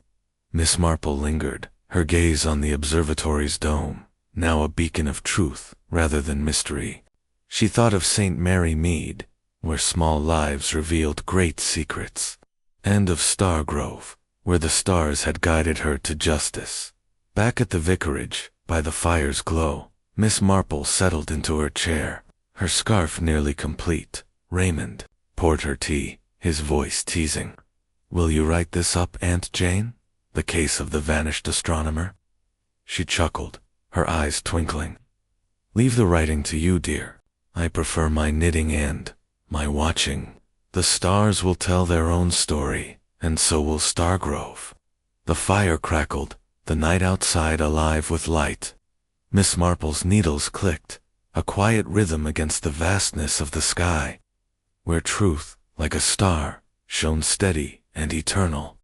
Miss Marple lingered, her gaze on the observatory's dome, now a beacon of truth rather than mystery. She thought of St. Mary Mead, where small lives revealed great secrets, and of Stargrove, where the stars had guided her to justice. Back at the vicarage, by the fire's glow, Miss Marple settled into her chair, her scarf nearly complete. Raymond poured her tea, his voice teasing. "Will you write this up, Aunt Jane? The case of the vanished astronomer?" She chuckled, her eyes twinkling. "Leave the writing to you, dear. I prefer my knitting and my watching. The stars will tell their own story, and so will Stargrove." The fire crackled, the night outside alive with light. Miss Marple's needles clicked, a quiet rhythm against the vastness of the sky, where truth, like a star, shone steady and eternal.